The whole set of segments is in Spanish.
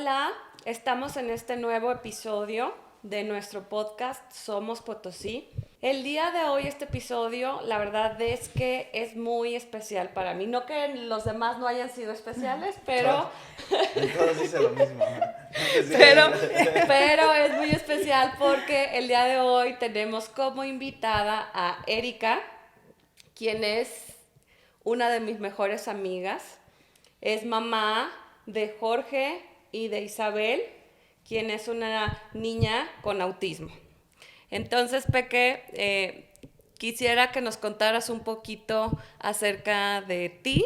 Hola, estamos en este nuevo episodio de nuestro podcast Somos Potosí. El día de hoy este episodio, la verdad es que es muy especial para mí. No que los demás no hayan sido especiales, pero Todos dicen lo mismo. pero, pero es muy especial porque el día de hoy tenemos como invitada a Erika, quien es una de mis mejores amigas. Es mamá de Jorge y de Isabel, quien es una niña con autismo. Entonces, Peque, quisiera que nos contaras un poquito acerca de ti,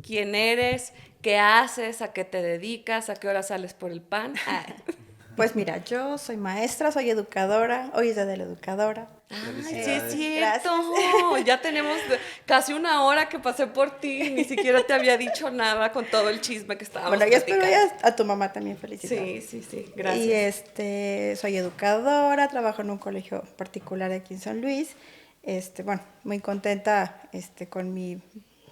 quién eres, qué haces, a qué te dedicas, a qué hora sales por el pan. Pues mira, yo soy maestra, soy educadora, hoy es día de la educadora. Ay, sí es Felicidades. cierto. Gracias. Ya tenemos casi una hora que pasé por ti y ni siquiera te había dicho nada con todo el chisme que estábamos Bueno, yo espero platicando. a tu mamá también felicitar. Sí, Y gracias. soy educadora, trabajo en un colegio particular aquí en San Luis. Bueno, muy contenta con mi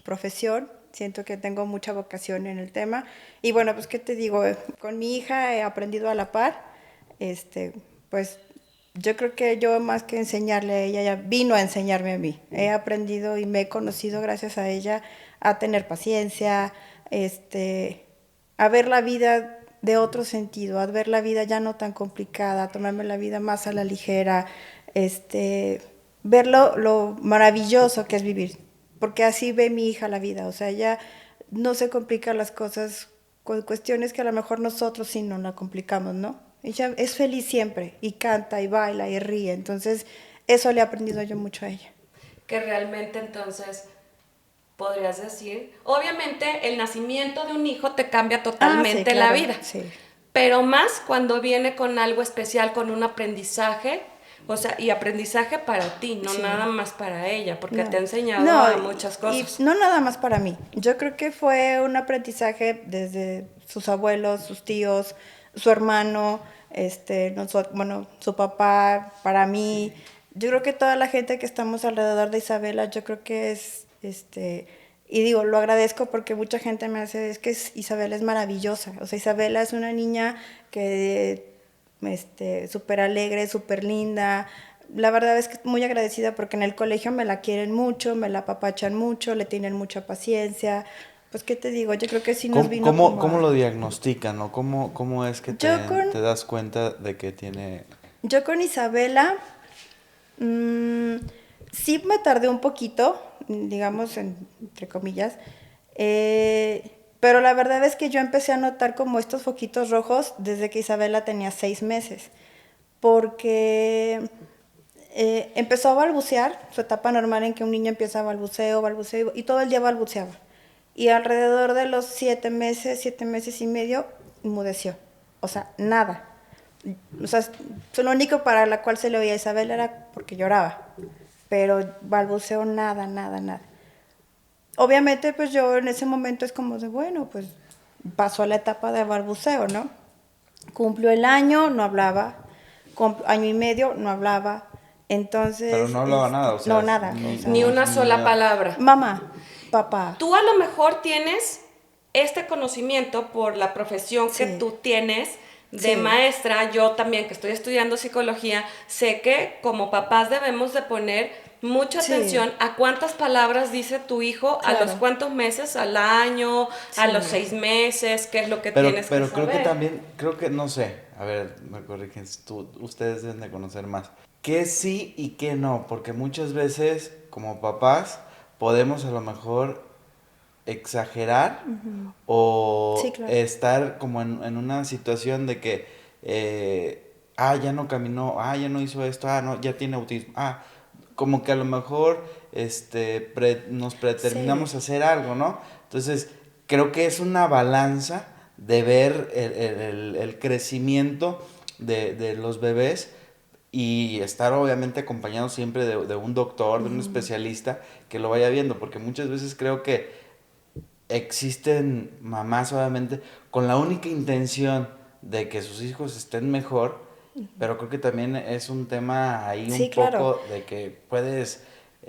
profesión. Siento que tengo mucha vocación en el tema. Y bueno, pues qué te digo, con mi hija he aprendido a la par. Pues yo creo que yo más que enseñarle a ella, ella vino a enseñarme a mí. He aprendido y me he conocido gracias a ella a tener paciencia, a ver la vida de otro sentido, a ver la vida ya no tan complicada, a tomarme la vida más a la ligera, ver lo maravilloso que es vivir, porque así ve mi hija la vida, o sea, ella no se complica las cosas con cuestiones que a lo mejor nosotros sí no la complicamos, ¿no? Ella es feliz siempre y canta y baila y ríe, entonces eso le he aprendido yo mucho a ella. Que realmente entonces podrías decir, obviamente el nacimiento de un hijo te cambia Ah, sí, totalmente la claro, vida, sí. pero más cuando viene con algo especial, con un aprendizaje, o sea, y aprendizaje para ti, no nada Sí. más para ella, porque te No, ha enseñado no, a muchas y cosas. no nada más para mí. Yo creo que fue un aprendizaje desde sus abuelos, sus tíos, su hermano, bueno, su papá, para mí. Yo creo que toda la gente que estamos alrededor de Isabela, yo creo que y digo, lo agradezco porque mucha gente me hace, es que Isabela es maravillosa. O sea, Isabela es una niña que, súper alegre, súper linda. La verdad es que muy agradecida porque en el colegio me la quieren mucho, me la apapachan mucho, le tienen mucha paciencia. Pues, ¿qué te digo? Yo creo que sí nos ¿Cómo, vino cómo, como cómo a... lo diagnostican o cómo es que Yo con, te das cuenta de que tiene... yo con Isabela, mm, sí me tardé un poquito, digamos, entre comillas, pero la verdad es que yo empecé a notar como estos foquitos rojos desde que Isabela tenía 6 meses, porque empezó a balbucear, su etapa normal en que un niño empieza a balbuceo, y todo el día balbuceaba. Y alrededor de los 7 meses y medio, inmudeció. O sea, nada. O sea, lo único para la cual se le oía a Isabel era porque lloraba. Pero balbuceó nada, nada, nada. Obviamente, pues yo en ese momento es como de, bueno, pues pasó a la etapa de balbuceo, ¿no? Cumplió el año, no hablaba. Año y medio, no hablaba. Pero Entonces, no hablaba nada, o no, sea, nada. O Ni sea, una sola palabra. mamá, papá, Tú a lo mejor tienes este conocimiento por la profesión que sí, tú tienes de sí, maestra. Yo también, que estoy estudiando psicología, sé que como papás debemos de poner mucha sí, atención a cuántas palabras dice tu hijo, a los claro, cuántos meses, al año, a los sí. 6 meses, qué es lo que Pero, tienes que pero creo que saber. también, creo que, no sé, a ver, me corrigen, ustedes deben de conocer más. ¿Qué sí y qué no? Porque muchas veces, como papás, podemos a lo mejor exagerar Ujú. Sí, o claro. estar como en una situación de que, ya no caminó, ya no hizo esto, no, ya tiene autismo, como que a lo mejor nos Sí, predeterminamos a hacer algo, ¿no? Entonces, creo que es una balanza de ver el crecimiento de los bebés y estar obviamente acompañado siempre de un doctor, de un ujú, especialista que lo vaya viendo, porque muchas veces creo que existen mamás obviamente con la única intención de que sus hijos estén mejor, pero creo que también es un tema ahí sí, un claro. poco de que puedes...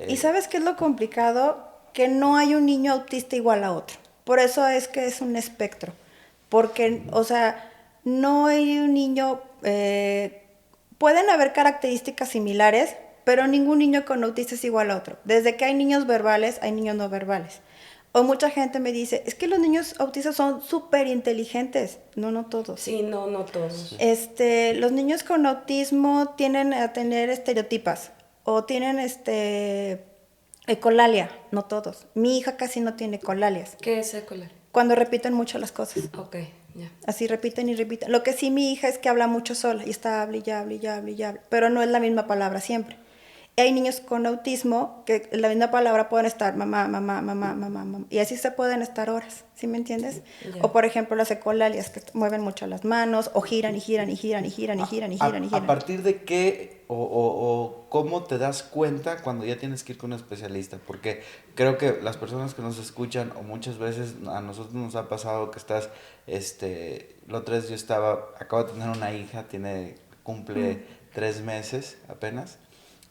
¿Y eh, sabes qué es lo complicado? Que no hay un niño autista igual a otro. Por eso es que es un espectro. porque, o sea, no hay un niño, pueden haber características similares, pero ningún niño con autismo es igual a otro. Desde que hay niños verbales, hay niños no verbales. O mucha gente me dice, es que los niños autistas son súper inteligentes. No, no todos. Sí, no, no todos. Los niños con autismo tienden a tener estereotipas o tienen ecolalia, no todos. Mi hija casi no tiene ecolalias. ¿Qué es escolar? Cuando repiten mucho las cosas. Ok, ya. Así repiten y repiten. Lo que sí mi hija es que habla mucho sola y está hable y ya, hable y ya, hable y ya, hable, pero no es la misma palabra siempre. Hay niños con autismo que la misma palabra pueden estar mamá, mamá, mamá, mamá, mamá. Y así se pueden estar horas, ¿sí me entiendes? Yeah. O por ejemplo las ecolalias que mueven mucho las manos o giran y giran y giran y giran y giran y giran y giran. ¿A partir de qué o cómo te das cuenta cuando ya tienes que ir con un especialista? Porque creo que las personas que nos escuchan o muchas veces a nosotros nos ha pasado que estás, la otra vez acabo de tener una hija, cumple 3 meses apenas.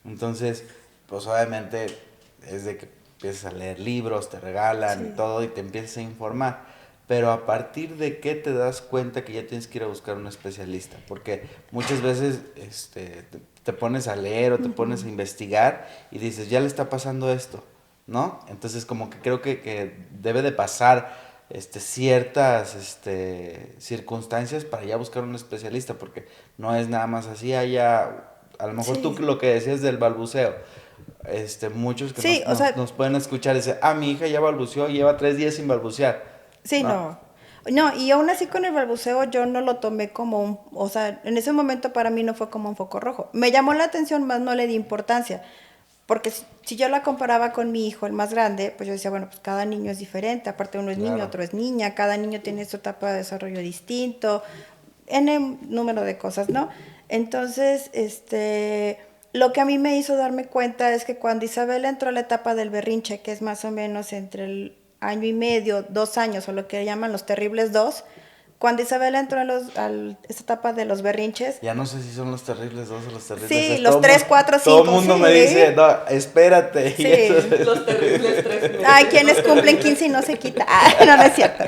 Entonces, pues obviamente es de que empiezas a leer libros, te regalan y todo y te empiezas a informar. Pero ¿a partir de qué te das cuenta que ya tienes que ir a buscar un especialista? Porque muchas veces te pones a leer o te pones a investigar y dices, ya le está pasando esto, ¿no? Entonces como que creo que debe de pasar ciertas circunstancias para ya buscar un especialista, porque no es nada más así, a lo mejor tú lo que decías del balbuceo, muchos que nos pueden escuchar y dicen, mi hija ya balbuceó, lleva 3 días sin balbucear. Sí, no, y aún así con el balbuceo yo no lo tomé como o sea, en ese momento para mí no fue como un foco rojo. Me llamó la atención, más no le di importancia, porque si yo la comparaba con mi hijo, el más grande, pues yo decía, bueno, pues cada niño es diferente, aparte uno es niño, otro es niña, cada niño tiene su etapa de desarrollo distinto, N número de cosas, ¿no? Entonces, lo que a mí me hizo darme cuenta es que cuando Isabel entró a la etapa del berrinche, que es más o menos entre el 1.5 años, 2 años, o lo que llaman los terribles 2, cuando Isabel entró a esta etapa de los berrinches... Ya no sé si son los terribles 2 o los terribles 3. Sí, 6. los 3, 4, 5. Todo el mundo me dice, no, espérate. Sí, los terribles 3 meses. Ay, quienes cumplen 15 y no se quita. No es cierto.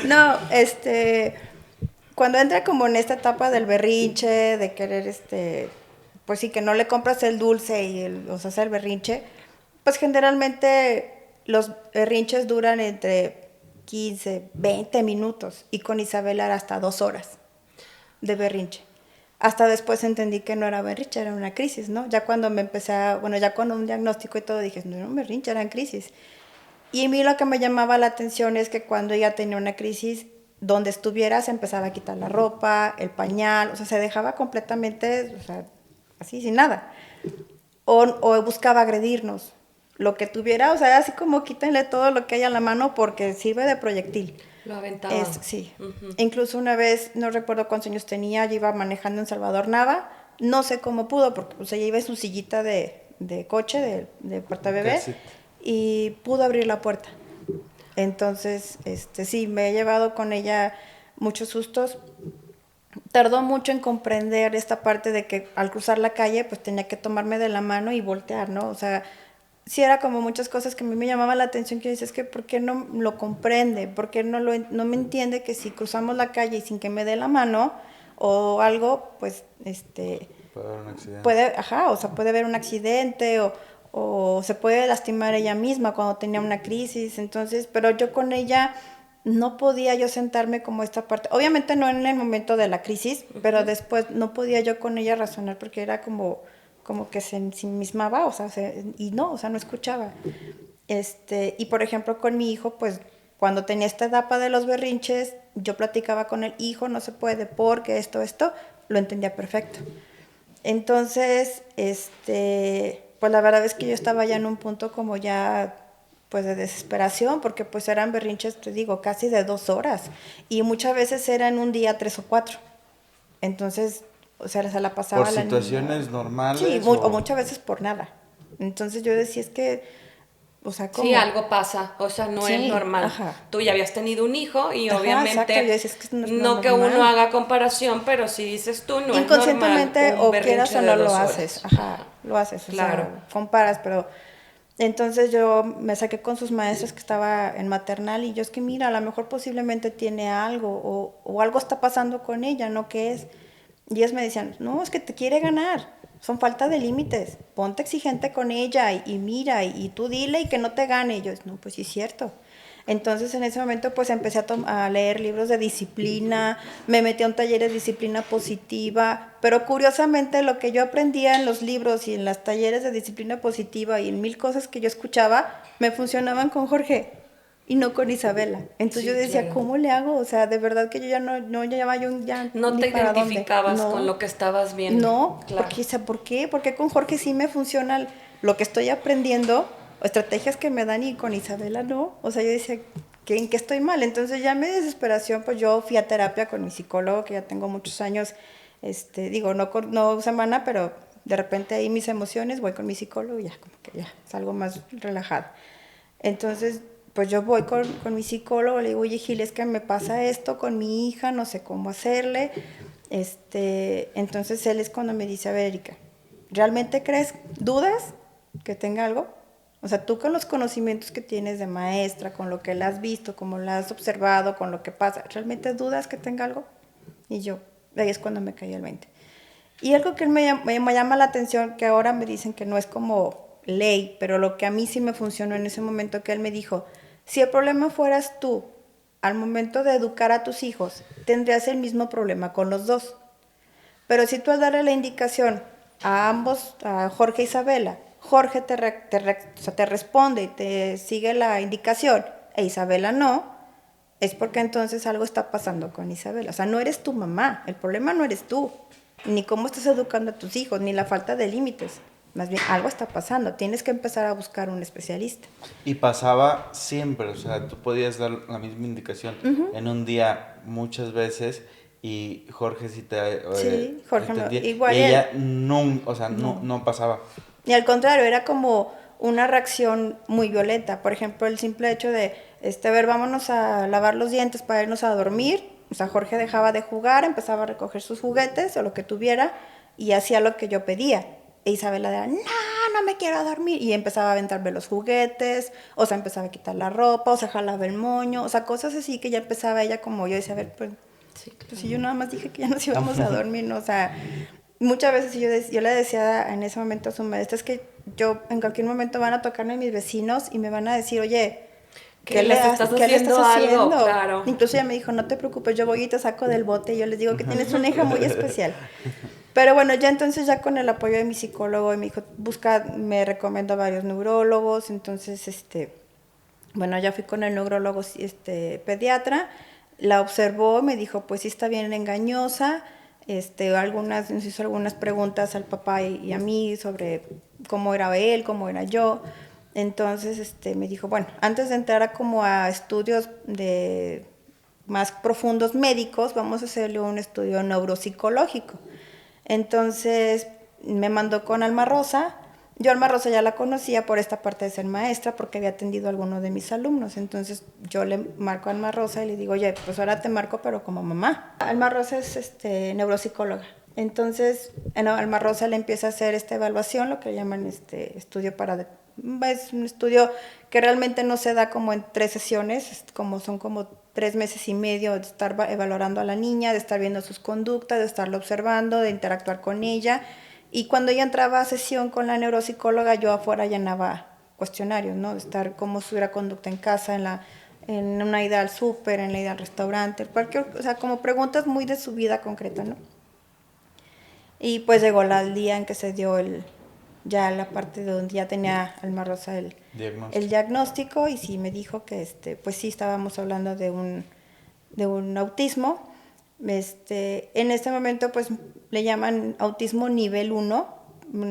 No, cuando entra como en esta etapa del berrinche, de querer, pues sí, que no le compras el dulce y o sea, hace el berrinche, pues generalmente los berrinches duran entre 15, 20 minutos y con Isabela era hasta 2 horas de berrinche. Hasta después entendí que no era berrinche, era una crisis, ¿no? Ya cuando ya con un diagnóstico y todo dije, no era un berrinche, eran crisis. Y a mí lo que me llamaba la atención es que cuando ella tenía una crisis, donde estuviera se empezaba a quitar la ropa, el pañal, o sea, se dejaba completamente, o sea, así, sin nada. O buscaba agredirnos. Lo que tuviera, o sea, así como quítenle todo lo que hay a la mano porque sirve de proyectil. Lo aventaba. Sí. Uh-huh. Incluso una vez, no recuerdo cuántos años tenía, yo iba manejando en Salvador Nava, no sé cómo pudo, porque o sea, ella iba en su sillita de coche, de portabebé, y pudo abrir la puerta. Entonces, sí, me he llevado con ella muchos sustos. Tardó mucho en comprender esta parte de que al cruzar la calle, pues tenía que tomarme de la mano y voltear, ¿no? O sea, sí era como muchas cosas que a mí me llamaban la atención, que yo decía, es que ¿por qué no lo comprende? ¿Por qué no me entiende que si cruzamos la calle y sin que me dé la mano o algo, pues, puede haber un accidente. Puede haber un accidente o se puede lastimar ella misma cuando tenía una crisis. Entonces, pero yo con ella no podía yo sentarme como esta parte, obviamente no en el momento de la crisis, uh-huh, pero después no podía yo con ella razonar porque era como que se ensimismaba, o sea, no escuchaba. Y por ejemplo con mi hijo, pues cuando tenía esta etapa de los berrinches, yo platicaba con el hijo, no se puede porque esto, lo entendía perfecto. Entonces, pues la verdad es que yo estaba ya en un punto como ya, pues de desesperación, porque pues eran berrinches, te digo, casi de 2 horas, y muchas veces eran un día 3 o 4. Entonces, o sea, se la pasaba ¿Por la situaciones normales? Sí, o muchas veces por nada. Entonces yo decía, es que, o sea, ¿cómo? Sí, algo pasa, o sea, no es normal. Ajá. Tú ya habías tenido un hijo y obviamente, exacto. Yo decía, es que no es no que uno haga comparación, pero si dices tú, no es normal. Inconscientemente, o quieras o no lo haces. Ajá, lo haces, claro. O sea, comparas, pero Entonces yo me saqué con sus maestras que estaba en maternal y yo es que mira, a lo mejor posiblemente tiene algo o algo está pasando con ella, ¿no? ¿Qué es? Y ellas me decían, no, es que te quiere ganar, son falta de límites, ponte exigente con ella y mira y tú dile y que no te gane. Y yo, no, pues sí es cierto. Entonces en ese momento pues empecé a leer libros de disciplina, me metí a un taller de disciplina positiva, pero curiosamente lo que yo aprendía en los libros y en los talleres de disciplina positiva y en mil cosas que yo escuchaba, me funcionaban con Jorge y no con Isabela. Entonces Sí, yo decía, claro. ¿cómo le hago? O sea, de verdad que yo ya no llevaba yo ya No ni te para dónde. identificabas con No, lo que estabas viendo. no, Claro. porque, o sea, ¿por qué? Porque con Jorge sí me funciona lo que estoy aprendiendo, o estrategias que me dan y con Isabela no. O sea, yo decía, ¿en qué estoy mal? Entonces ya me desesperación, pues yo fui a terapia con mi psicólogo, que ya tengo muchos años, digo, no semana, pero de repente ahí mis emociones, voy con mi psicólogo y ya, como que ya, salgo más relajada. Entonces, pues yo voy con mi psicólogo, le digo, oye, Gil, es que me pasa esto con mi hija, no sé cómo hacerle. Entonces él es cuando me dice, a ver, Erika, ¿realmente crees, dudas que tenga algo? O sea, tú con los conocimientos que tienes de maestra, con lo que la has visto, como la has observado, con lo que pasa, ¿realmente dudas que tenga algo? Y yo, ahí es cuando me caí el 20. Y algo que me llama la atención, que ahora me dicen que no es como ley, pero lo que a mí sí me funcionó en ese momento, que él me dijo, si el problema fueras tú, al momento de educar a tus hijos, tendrías el mismo problema con los dos. Pero si tú al darle la indicación a ambos, a Jorge e Isabela, Jorge o sea, te responde y te sigue la indicación, e Isabela no, es porque entonces algo está pasando con Isabela. O sea, no eres tu mamá, el problema no eres tú, ni cómo estás educando a tus hijos, ni la falta de límites. Más bien, algo está pasando, tienes que empezar a buscar un especialista. Y pasaba siempre, o sea, tú podías dar la misma indicación en un día muchas veces y Jorge sí te Sí, Jorge, entendía y igual él. ella no, o sea, No. no pasaba. Y al contrario, era como una reacción muy violenta. Por ejemplo, el simple hecho de, a ver, vámonos a lavar los dientes para irnos a dormir. O sea, Jorge dejaba de jugar, empezaba a recoger sus juguetes o lo que tuviera y hacía lo que yo pedía. E Isabela era, no me quiero dormir. Y empezaba a aventarme los juguetes, o sea, empezaba a quitar la ropa, o sea, jalaba el moño, o sea, cosas así que ya empezaba ella como yo decía, a ver, Sí, claro. pues si yo nada más dije que ya nos íbamos a dormir, ¿no? O sea, muchas veces yo le decía en ese momento a su maestra, es que yo en cualquier momento van a tocarme mis vecinos y me van a decir, oye, Que les estás ¿qué le estás haciendo algo, haciendo? claro. Incluso ella me dijo, no te preocupes, yo voy y te saco del bote y yo les digo que tienes una hija muy especial. Pero bueno, ya entonces ya con el apoyo de mi psicólogo y me dijo, me recomendó a varios neurólogos, entonces bueno, ya fui con el neurólogo pediatra, la observó, me dijo, pues sí está bien engañosa, nos hizo algunas preguntas al papá y a mí sobre cómo era él, cómo era yo. Entonces me dijo, bueno, antes de entrar como a estudios de más profundos médicos, vamos a hacerle un estudio neuropsicológico. Entonces me mandó con Alma Rosa. Yo Alma Rosa ya la conocía por esta parte de ser maestra porque había atendido a alguno de mis alumnos. Entonces yo le marco a Alma Rosa y le digo, oye, pues ahora te marco pero como mamá. Alma Rosa es neuropsicóloga. Entonces Alma Rosa le empieza a hacer esta evaluación, lo que llaman estudio es un estudio que realmente no se da como en 3 sesiones, son como 3 meses y medio de estar evaluando a la niña, de estar viendo sus conductas, de estarla observando, de interactuar con ella. Y cuando ella entraba a sesión con la neuropsicóloga, yo afuera llenaba cuestionarios, ¿no? De estar cómo estuviera conducta en casa, en una ida al súper, en la ida al restaurante, o sea, como preguntas muy de su vida concreta, ¿no? Y pues llegó el día en que se dio ya la parte de donde ya tenía Alma Rosa el diagnóstico y sí me dijo que pues sí estábamos hablando de un autismo. En este momento pues le llaman autismo nivel 1.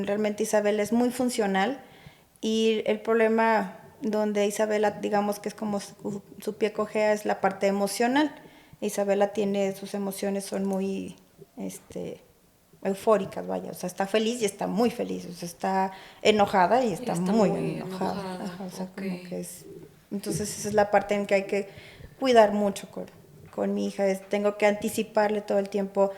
Realmente Isabel es muy funcional y el problema donde Isabela digamos que es como su pie cojea es la parte emocional. Isabela sus emociones son muy eufóricas, vaya, o sea, está feliz y está muy feliz, o sea, está enojada y está muy enojada. Ajá, o sea, okay. como que entonces esa es la parte en que hay que cuidar mucho con mi hija, tengo que anticiparle todo el tiempo,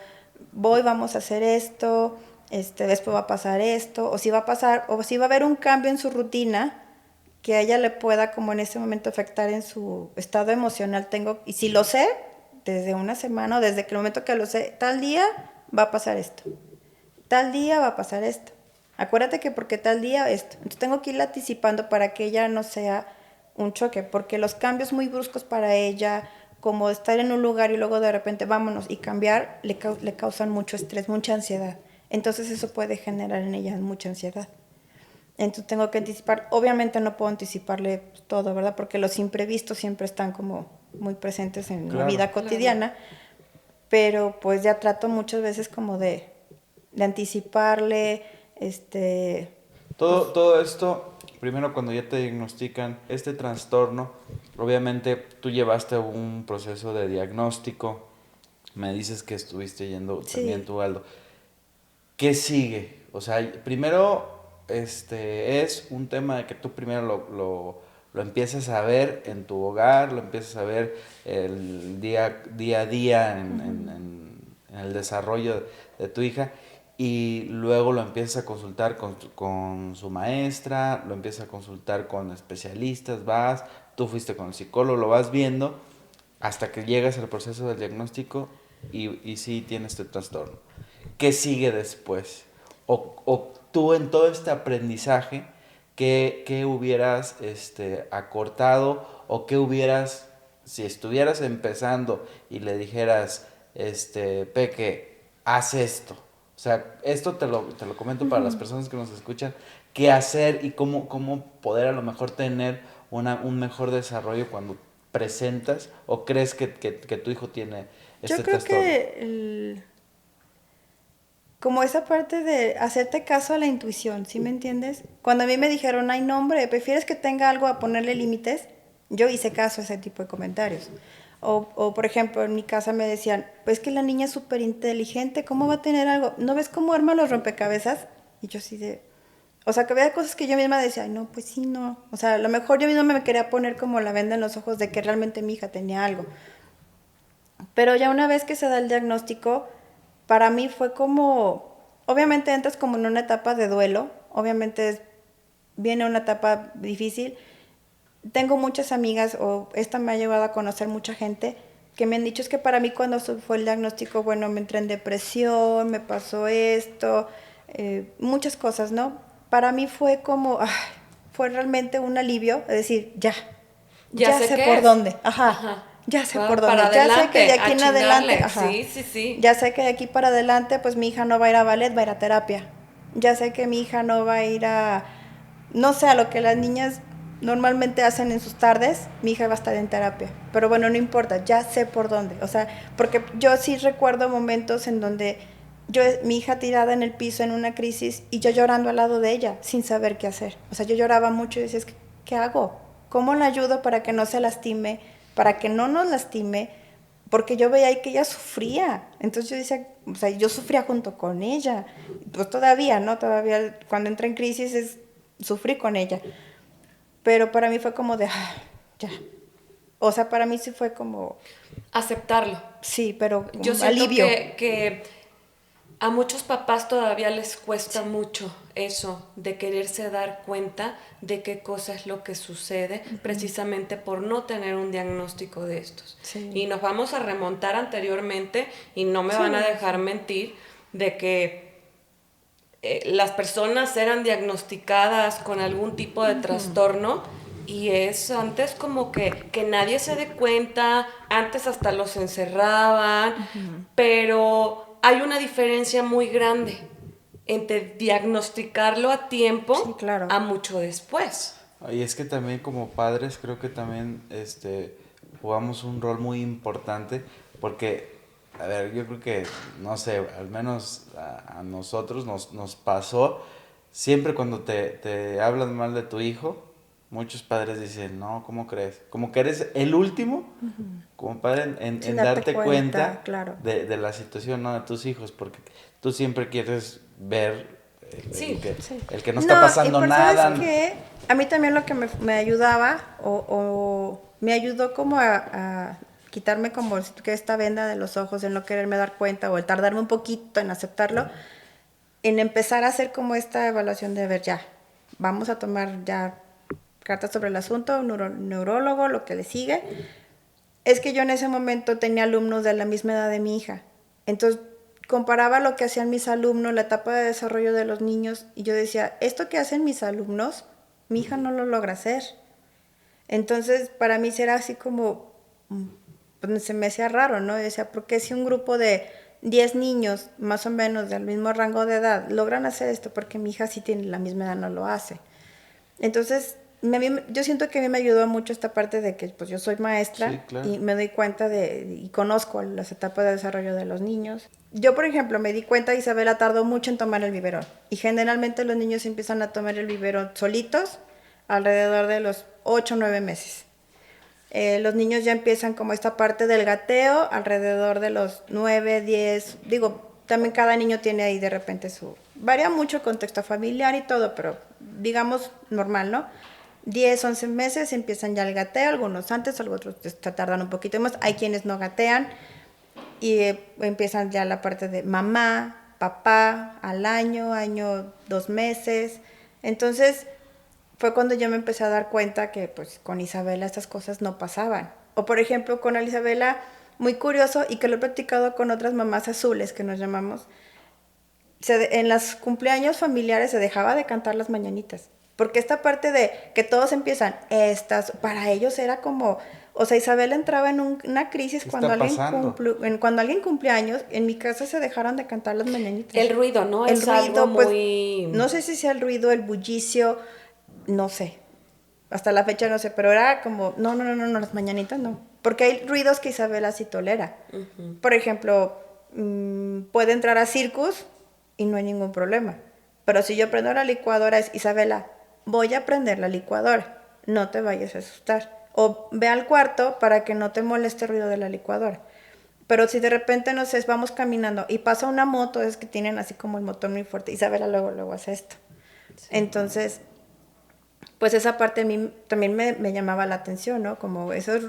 vamos a hacer esto, después va a pasar esto, o si va a haber un cambio en su rutina, que a ella le pueda como en ese momento afectar en su estado emocional. Y si lo sé, desde una semana o desde que el momento que lo sé, tal día va a pasar esto, tal día va a pasar esto. Acuérdate que porque tal día esto. Entonces tengo que irla anticipando para que ella no sea un choque, porque los cambios muy bruscos para ella, como estar en un lugar y luego de repente vámonos y cambiar, le causan mucho estrés, mucha ansiedad. Entonces eso puede generar en ella mucha ansiedad. Entonces tengo que anticipar, obviamente no puedo anticiparle todo, ¿verdad? Porque los imprevistos siempre están como muy presentes en la vida cotidiana, pero pues ya trato muchas veces como de anticiparle, Todo esto, primero cuando ya te diagnostican este trastorno, obviamente tú llevaste un proceso de diagnóstico, me dices que estuviste yendo también tú, Aldo. ¿Qué sigue? O sea, primero es un tema de que tú primero lo empiezas a ver en tu hogar, lo empiezas a ver el día a día en el desarrollo de tu hija y luego lo empiezas a consultar con su maestra, lo empiezas a consultar con especialistas, tú fuiste con el psicólogo, lo vas viendo hasta que llegas al proceso del diagnóstico y sí tienes este trastorno. ¿Qué sigue después? O tú en todo este aprendizaje, ¿qué hubieras acortado o qué hubieras, si estuvieras empezando y le dijeras, Peque, haz esto? O sea, esto te lo comento para las personas que nos escuchan, qué hacer y cómo poder a lo mejor tener un mejor desarrollo cuando presentas o crees que tu hijo tiene Yo este creo trastorno. que como esa parte de hacerte caso a la intuición, ¿sí me entiendes? Cuando a mí me dijeron, ay, no, hombre, ¿prefieres que tenga algo a ponerle límites? Yo hice caso a ese tipo de comentarios. Por ejemplo, en mi casa me decían, pues que la niña es súper inteligente, ¿cómo va a tener algo? ¿No ves cómo arma los rompecabezas? Y yo así de... O sea, que había cosas que yo misma decía, ay, no, pues sí, no. O sea, a lo mejor yo misma me quería poner como la venda en los ojos de que realmente mi hija tenía algo. Pero ya una vez que se da el diagnóstico, para mí fue como, obviamente entras como en una etapa de duelo, obviamente viene una etapa difícil. Tengo muchas amigas, o esta me ha llevado a conocer mucha gente, que me han dicho es que para mí cuando fue el diagnóstico, bueno, me entré en depresión, me pasó esto, muchas cosas, ¿no? Para mí fue como, fue realmente un alivio, es decir, ya sé por dónde, ya sé por dónde, ya sé que de aquí en adelante, ya sé que de aquí para adelante, pues mi hija no va a ir a ballet, va a ir a terapia, ya sé que mi hija no va a ir a, no sé, a lo que las niñas normalmente hacen en sus tardes, mi hija va a estar en terapia, pero bueno, no importa, ya sé por dónde, o sea, porque yo sí recuerdo momentos en donde mi hija tirada en el piso en una crisis y yo llorando al lado de ella sin saber qué hacer, o sea, yo lloraba mucho y decía, ¿qué hago? ¿Cómo la ayudo para que no se lastime? Para que no nos lastime, porque yo veía ahí que ella sufría. Entonces yo decía, o sea, yo sufría junto con ella. Pues todavía, ¿no? Todavía cuando entra en crisis sufrí con ella. Pero para mí fue como de, ya. O sea, para mí sí fue como... Aceptarlo. Sí, pero yo siento alivio. Que a muchos papás todavía les cuesta mucho eso de quererse dar cuenta de qué cosa es lo que sucede, precisamente por no tener un diagnóstico de estos. Sí. Y nos vamos a remontar anteriormente, y no me van a dejar mentir, de que las personas eran diagnosticadas con algún tipo de trastorno, y es antes como que nadie se dé cuenta, antes hasta los encerraban, pero hay una diferencia muy grande entre diagnosticarlo a tiempo a mucho después. Y es que también como padres creo que también jugamos un rol muy importante porque, a ver, yo creo que, no sé, al menos a nosotros nos pasó, siempre cuando te hablan mal de tu hijo, muchos padres dicen, no, ¿cómo crees? Como que eres el último, como padre, en darte cuenta de la situación, ¿no? De tus hijos, porque tú siempre quieres ver el que no está pasando nada. ¿Sabes qué? A mí también lo que me ayudaba o me ayudó como a quitarme como que esta venda de los ojos, en no quererme dar cuenta o el tardarme un poquito en aceptarlo, en empezar a hacer como esta evaluación de ver ya, vamos a tomar ya cartas sobre el asunto, un neurólogo, lo que le sigue. Es que yo en ese momento tenía alumnos de la misma edad de mi hija. Entonces, comparaba lo que hacían mis alumnos, la etapa de desarrollo de los niños, y yo decía, esto que hacen mis alumnos, mi hija no lo logra hacer. Entonces, para mí era así como, pues se me hacía raro, ¿no? Y decía, ¿por qué si un grupo de 10 niños, más o menos del mismo rango de edad, logran hacer esto? Porque mi hija sí tiene la misma edad, no lo hace. Entonces, yo siento que a mí me ayudó mucho esta parte de que pues yo soy maestra, Sí, claro. y me doy cuenta y conozco las etapas de desarrollo de los niños. Yo, por ejemplo, me di cuenta, Isabela tardó mucho en tomar el biberón, y generalmente los niños empiezan a tomar el biberón solitos alrededor de los 8 o 9 meses. Los niños ya empiezan como esta parte del gateo alrededor de los 9, 10, digo, también cada niño tiene ahí de repente varía mucho el contexto familiar y todo, pero digamos normal, ¿no? 10, 11 meses empiezan ya el gateo, algunos antes, otros tardan un poquito más, hay quienes no gatean y empiezan ya la parte de mamá, papá, al año, 2 meses, entonces fue cuando yo me empecé a dar cuenta que pues con Isabela estas cosas no pasaban. O por ejemplo con Isabela, muy curioso y que lo he platicado con otras mamás azules que nos llamamos, en los cumpleaños familiares se dejaba de cantar las mañanitas. Porque esta parte de que todos empiezan, para ellos era como, o sea, Isabela entraba en una crisis cuando cuando alguien cumplía años, en mi casa se dejaron de cantar las mañanitas. El ruido, ¿no? El es ruido, algo pues, muy... no sé si sea el ruido, el bullicio, no sé. Hasta la fecha no sé, pero era como, no, las mañanitas no. Porque hay ruidos que Isabela sí tolera. Uh-huh. Por ejemplo, puede entrar a Circus y no hay ningún problema. Pero si yo prendo la licuadora, es Isabela, voy a prender la licuadora, no te vayas a asustar. O ve al cuarto para que no te moleste el ruido de la licuadora. Pero si de repente, no sé, vamos caminando y pasa una moto, es que tienen así como el motor muy fuerte, Isabela luego hace esto. Sí. Entonces, pues esa parte a mí también me llamaba la atención, ¿no? Como esas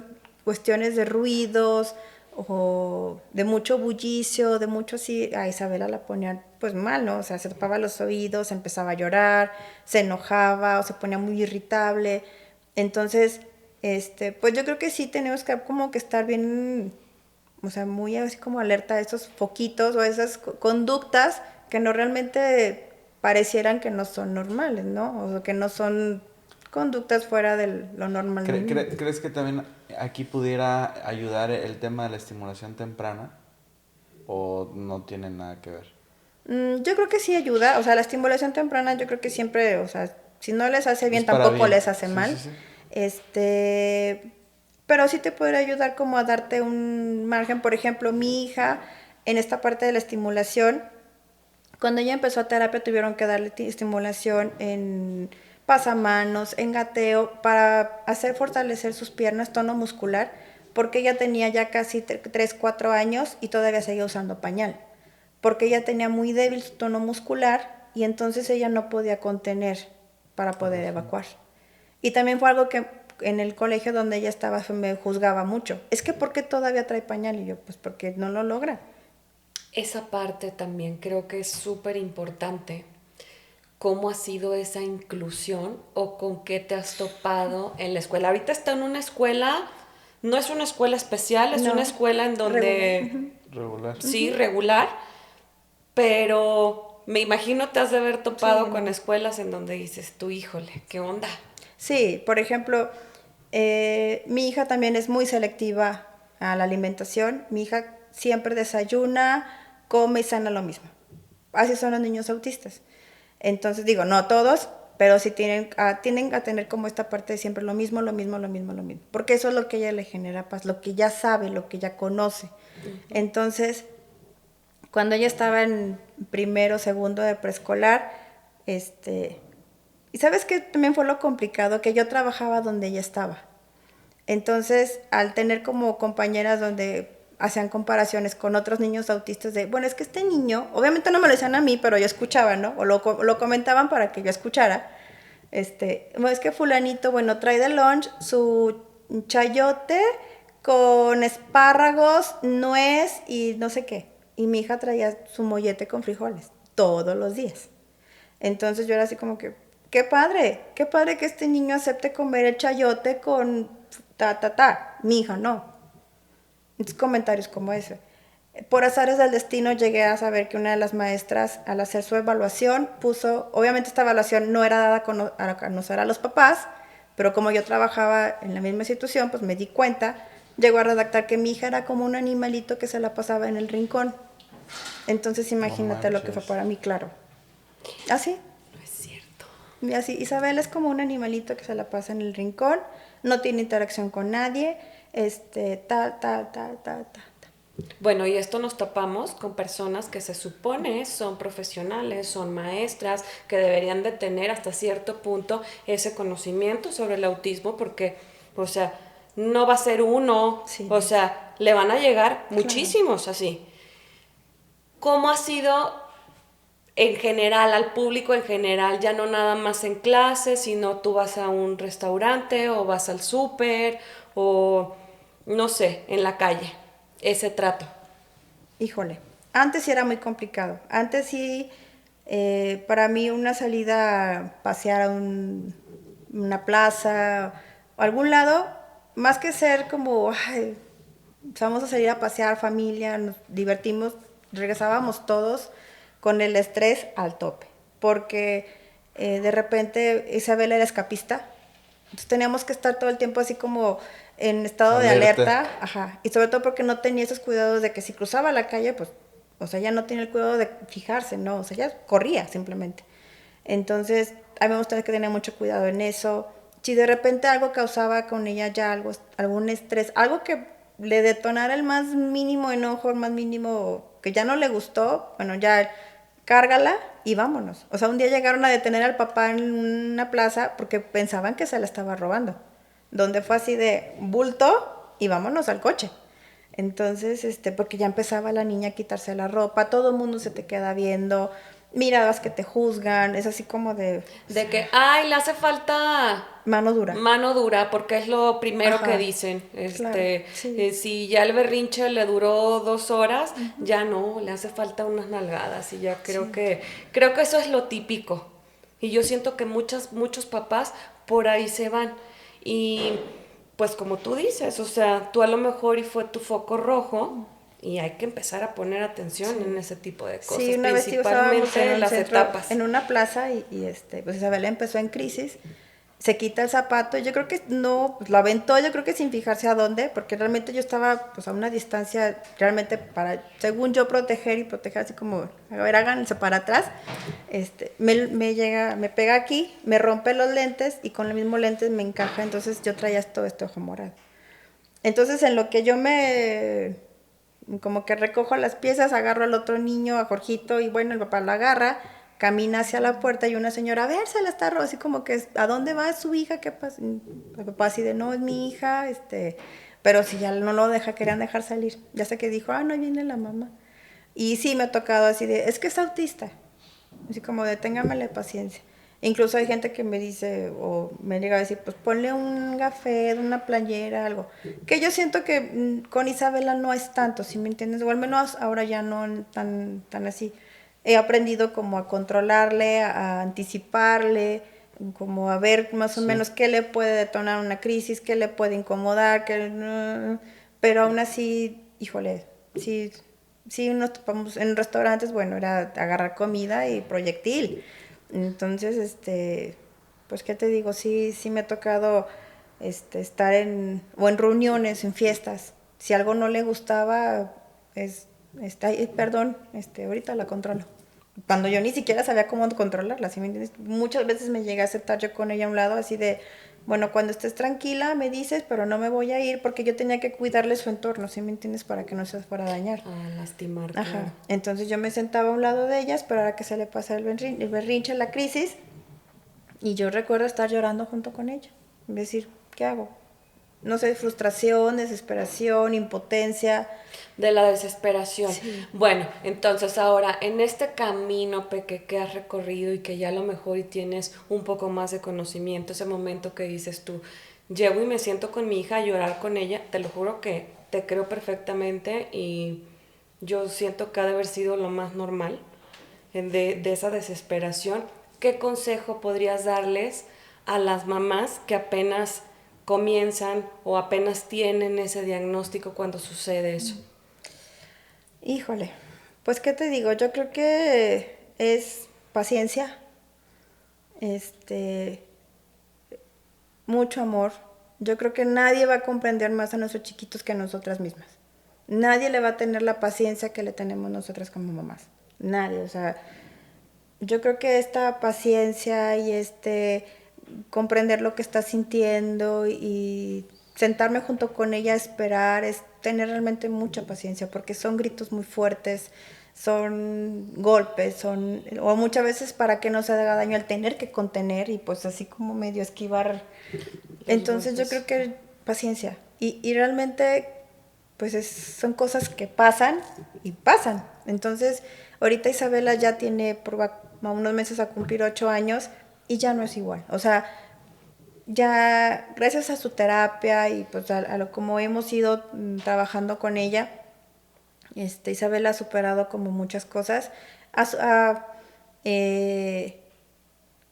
cuestiones de ruidos o de mucho bullicio, de mucho así, a Isabela la ponían pues mal, ¿no? O sea, se tapaba los oídos, empezaba a llorar, se enojaba o se ponía muy irritable. Entonces, pues yo creo que sí tenemos que como que estar bien, o sea, muy así como alerta a esos foquitos o a esas conductas que no realmente parecieran que no son normales, ¿no? O que no son conductas fuera de lo normal. ¿Crees que también aquí pudiera ayudar el tema de la estimulación temprana? ¿O no tiene nada que ver? Yo creo que sí ayuda, o sea, la estimulación temprana yo creo que siempre, o sea, si no les hace bien, tampoco bien. Les hace mal. Sí. Pero sí te podría ayudar como a darte un margen. Por ejemplo, mi hija, en esta parte de la estimulación, cuando ella empezó a terapia tuvieron que darle estimulación en pasamanos, en gateo, para hacer fortalecer sus piernas, tono muscular, porque ella tenía ya casi 3, 4 años y todavía seguía usando pañal, porque ella tenía muy débil su tono muscular y entonces ella no podía contener para poder evacuar. Y también fue algo que en el colegio donde ella estaba me juzgaba mucho. Es que ¿por qué todavía trae pañal? Y yo, pues porque no lo logra. Esa parte también creo que es súper importante. ¿Cómo ha sido esa inclusión o con qué te has topado en la escuela? Ahorita está en una escuela, no es una escuela especial, es una escuela en donde... Regular. Sí, regular, pero me imagino te has de haber topado con escuelas en donde dices, tú, híjole, ¿qué onda? Sí, por ejemplo, mi hija también es muy selectiva a la alimentación. Mi hija siempre desayuna, come y cena lo mismo. Así son los niños autistas. Entonces digo, no todos, pero sí tienen a tener como esta parte de siempre lo mismo. Porque eso es lo que a ella le genera paz, lo que ya sabe, lo que ya conoce. Uh-huh. Entonces, cuando ella estaba en primero, segundo de preescolar, y ¿sabes qué también fue lo complicado? Que yo trabajaba donde ella estaba. Entonces, al tener como compañeras donde hacían comparaciones con otros niños autistas de, bueno, es que este niño, obviamente no me lo decían a mí, pero yo escuchaba, ¿no? O lo comentaban para que yo escuchara. Bueno, es que fulanito, bueno, trae de lunch su chayote con espárragos, nuez y no sé qué. Y mi hija traía su mollete con frijoles todos los días. Entonces yo era así como que qué padre que este niño acepte comer el chayote con mi hija no. Entonces, comentarios como ese. Por azares del destino llegué a saber que una de las maestras, al hacer su evaluación, puso, obviamente esta evaluación no era dada a conocer a los papás, pero como yo trabajaba en la misma situación, pues me di cuenta, llegó a redactar que mi hija era como un animalito que se la pasaba en el rincón. Entonces imagínate lo que fue para mí, claro. Así. No es cierto. Y así, Isabel es como un animalito que se la pasa en el rincón, no tiene interacción con nadie, tal. Bueno, y esto nos topamos con personas que se supone son profesionales, son maestras, que deberían de tener hasta cierto punto ese conocimiento sobre el autismo, porque, o sea, no va a ser uno, Sí. o sea, le van a llegar muchísimos así. ¿Cómo ha sido en general, al público en general, ya no nada más en clase, sino tú vas a un restaurante o vas al súper o, no sé, en la calle? Ese trato. Híjole, antes sí era muy complicado. Antes sí, para mí una salida a pasear a una plaza o algún lado, más que ser como, ay, vamos a salir a pasear familia, nos divertimos, regresábamos todos con el estrés al tope, porque de repente Isabel era escapista, entonces teníamos que estar todo el tiempo así como en estado de alerta, ajá, y sobre todo porque no tenía esos cuidados de que si cruzaba la calle, pues, o sea, ya no tenía el cuidado de fijarse, no, o sea, ya corría simplemente. Entonces, habíamos tenido que tener mucho cuidado en eso. Si de repente algo causaba con ella ya algo, algún estrés, algo que le detonara el más mínimo enojo, el más mínimo que ya no le gustó, bueno, ya cárgala y vámonos. O sea, un día llegaron a detener al papá en una plaza porque pensaban que se la estaba robando. Donde fue así de bulto y vámonos al coche. Entonces, porque ya empezaba la niña a quitarse la ropa, todo el mundo se te queda viendo, miradas que te juzgan, es así como de... De que, ay, le hace falta Mano dura. mano dura, porque es lo primero Ajá, que dicen. claro, sí. Si ya el berrinche le duró 2 horas, ya no, le hace falta unas nalgadas. Y ya creo Sí. creo que eso es lo típico. Y yo siento que muchos papás por ahí se van. Y pues como tú dices, o sea, tú a lo mejor y fue tu foco rojo. Y hay que empezar a poner atención en ese tipo de cosas, Sí, una vez estábamos principalmente en en un las centro, etapas. en una plaza y pues Isabel empezó en crisis, se quita el zapato, yo creo que no, pues lo aventó, yo creo que sin fijarse a dónde, porque realmente yo estaba pues a una distancia realmente para, según yo, proteger así como, a ver, háganse para atrás, me pega aquí, me rompe los lentes y con los mismos lentes me encaja, entonces yo traía todo este ojo morado. Entonces en lo que yo como que recojo las piezas, agarro al otro niño, a Jorgito, y bueno, el papá lo agarra, camina hacia la puerta y una señora, a ver, se la está robando, así como que, ¿a dónde va su hija? ¿Qué pasa? El papá así de, no, es mi hija, pero si ya no lo querían dejar salir. Ya sé que dijo, no, viene la mamá. Y sí me ha tocado así de, es que es autista. Así como de, téngamele paciencia. Incluso hay gente que me dice, o me llega a decir, pues ponle un café, una playera, algo. Que yo siento que con Isabela no es tanto, ¿sí me entiendes? O al menos ahora ya no tan así. He aprendido como a controlarle, a anticiparle, como a ver más o menos qué le puede detonar una crisis, qué le puede incomodar, pero aún así, híjole, sí nos topamos en restaurantes, bueno, era agarrar comida y proyectil. Entonces, pues, ¿qué te digo? Sí me ha tocado estar o en reuniones, en fiestas. Si algo no le gustaba, perdón, ahorita la controlo. Cuando yo ni siquiera sabía cómo controlarla, ¿sí me entiendes? Muchas veces me llegué a sentar yo con ella a un lado, así de, bueno, cuando estés tranquila me dices, pero no me voy a ir porque yo tenía que cuidarle su entorno, ¿sí me entiendes? Para que no se fuera a dañar. A lastimar. Ajá. Claro. Entonces yo me sentaba a un lado de ella, esperar a que se le pasara el berrinche, la crisis, y yo recuerdo estar llorando junto con ella. Decir, ¿qué hago? No sé, frustración, desesperación, impotencia. De la desesperación. Sí. Bueno, entonces ahora, en este camino que has recorrido y que ya a lo mejor y tienes un poco más de conocimiento, ese momento que dices tú, llego y me siento con mi hija a llorar con ella, te lo juro que te creo perfectamente y yo siento que ha de haber sido lo más normal de esa desesperación. ¿qué consejo podrías darles a las mamás que apenas comienzan o apenas tienen ese diagnóstico cuando sucede eso? Híjole, pues qué te digo, yo creo que es paciencia, este, mucho amor. Yo creo que nadie va a comprender más a nuestros chiquitos que nosotras mismas. Nadie le va a tener la paciencia que le tenemos nosotras como mamás. Nadie, o sea, yo creo que esta paciencia y comprender lo que está sintiendo y sentarme junto con ella a esperar es tener realmente mucha paciencia, porque son gritos muy fuertes, son golpes, o muchas veces para que no se haga daño al tener que contener y pues así como medio esquivar. Entonces yo creo que paciencia y realmente pues son cosas que pasan y pasan. Entonces ahorita Isabela ya tiene unos meses a cumplir 8 años y ya no es igual. O sea, ya gracias a su terapia y pues a lo como hemos ido trabajando con ella, Isabela ha superado como muchas cosas. Eh,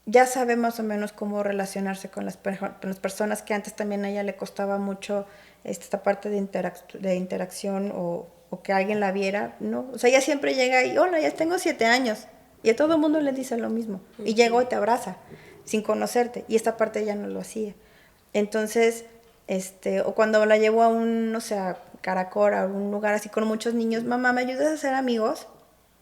ya sabe más o menos cómo relacionarse con las personas que antes también a ella le costaba mucho esta parte de interacción o que alguien la viera, ¿no? O sea, ella siempre llega y, hola, ya tengo 7 años. Y a todo el mundo le dice lo mismo. Y llegó y te abraza, sin conocerte. Y esta parte ella no lo hacía. Entonces, o cuando la llevo a no sé, a Caracol, a un lugar así con muchos niños, mamá, ¿me ayudas a hacer amigos?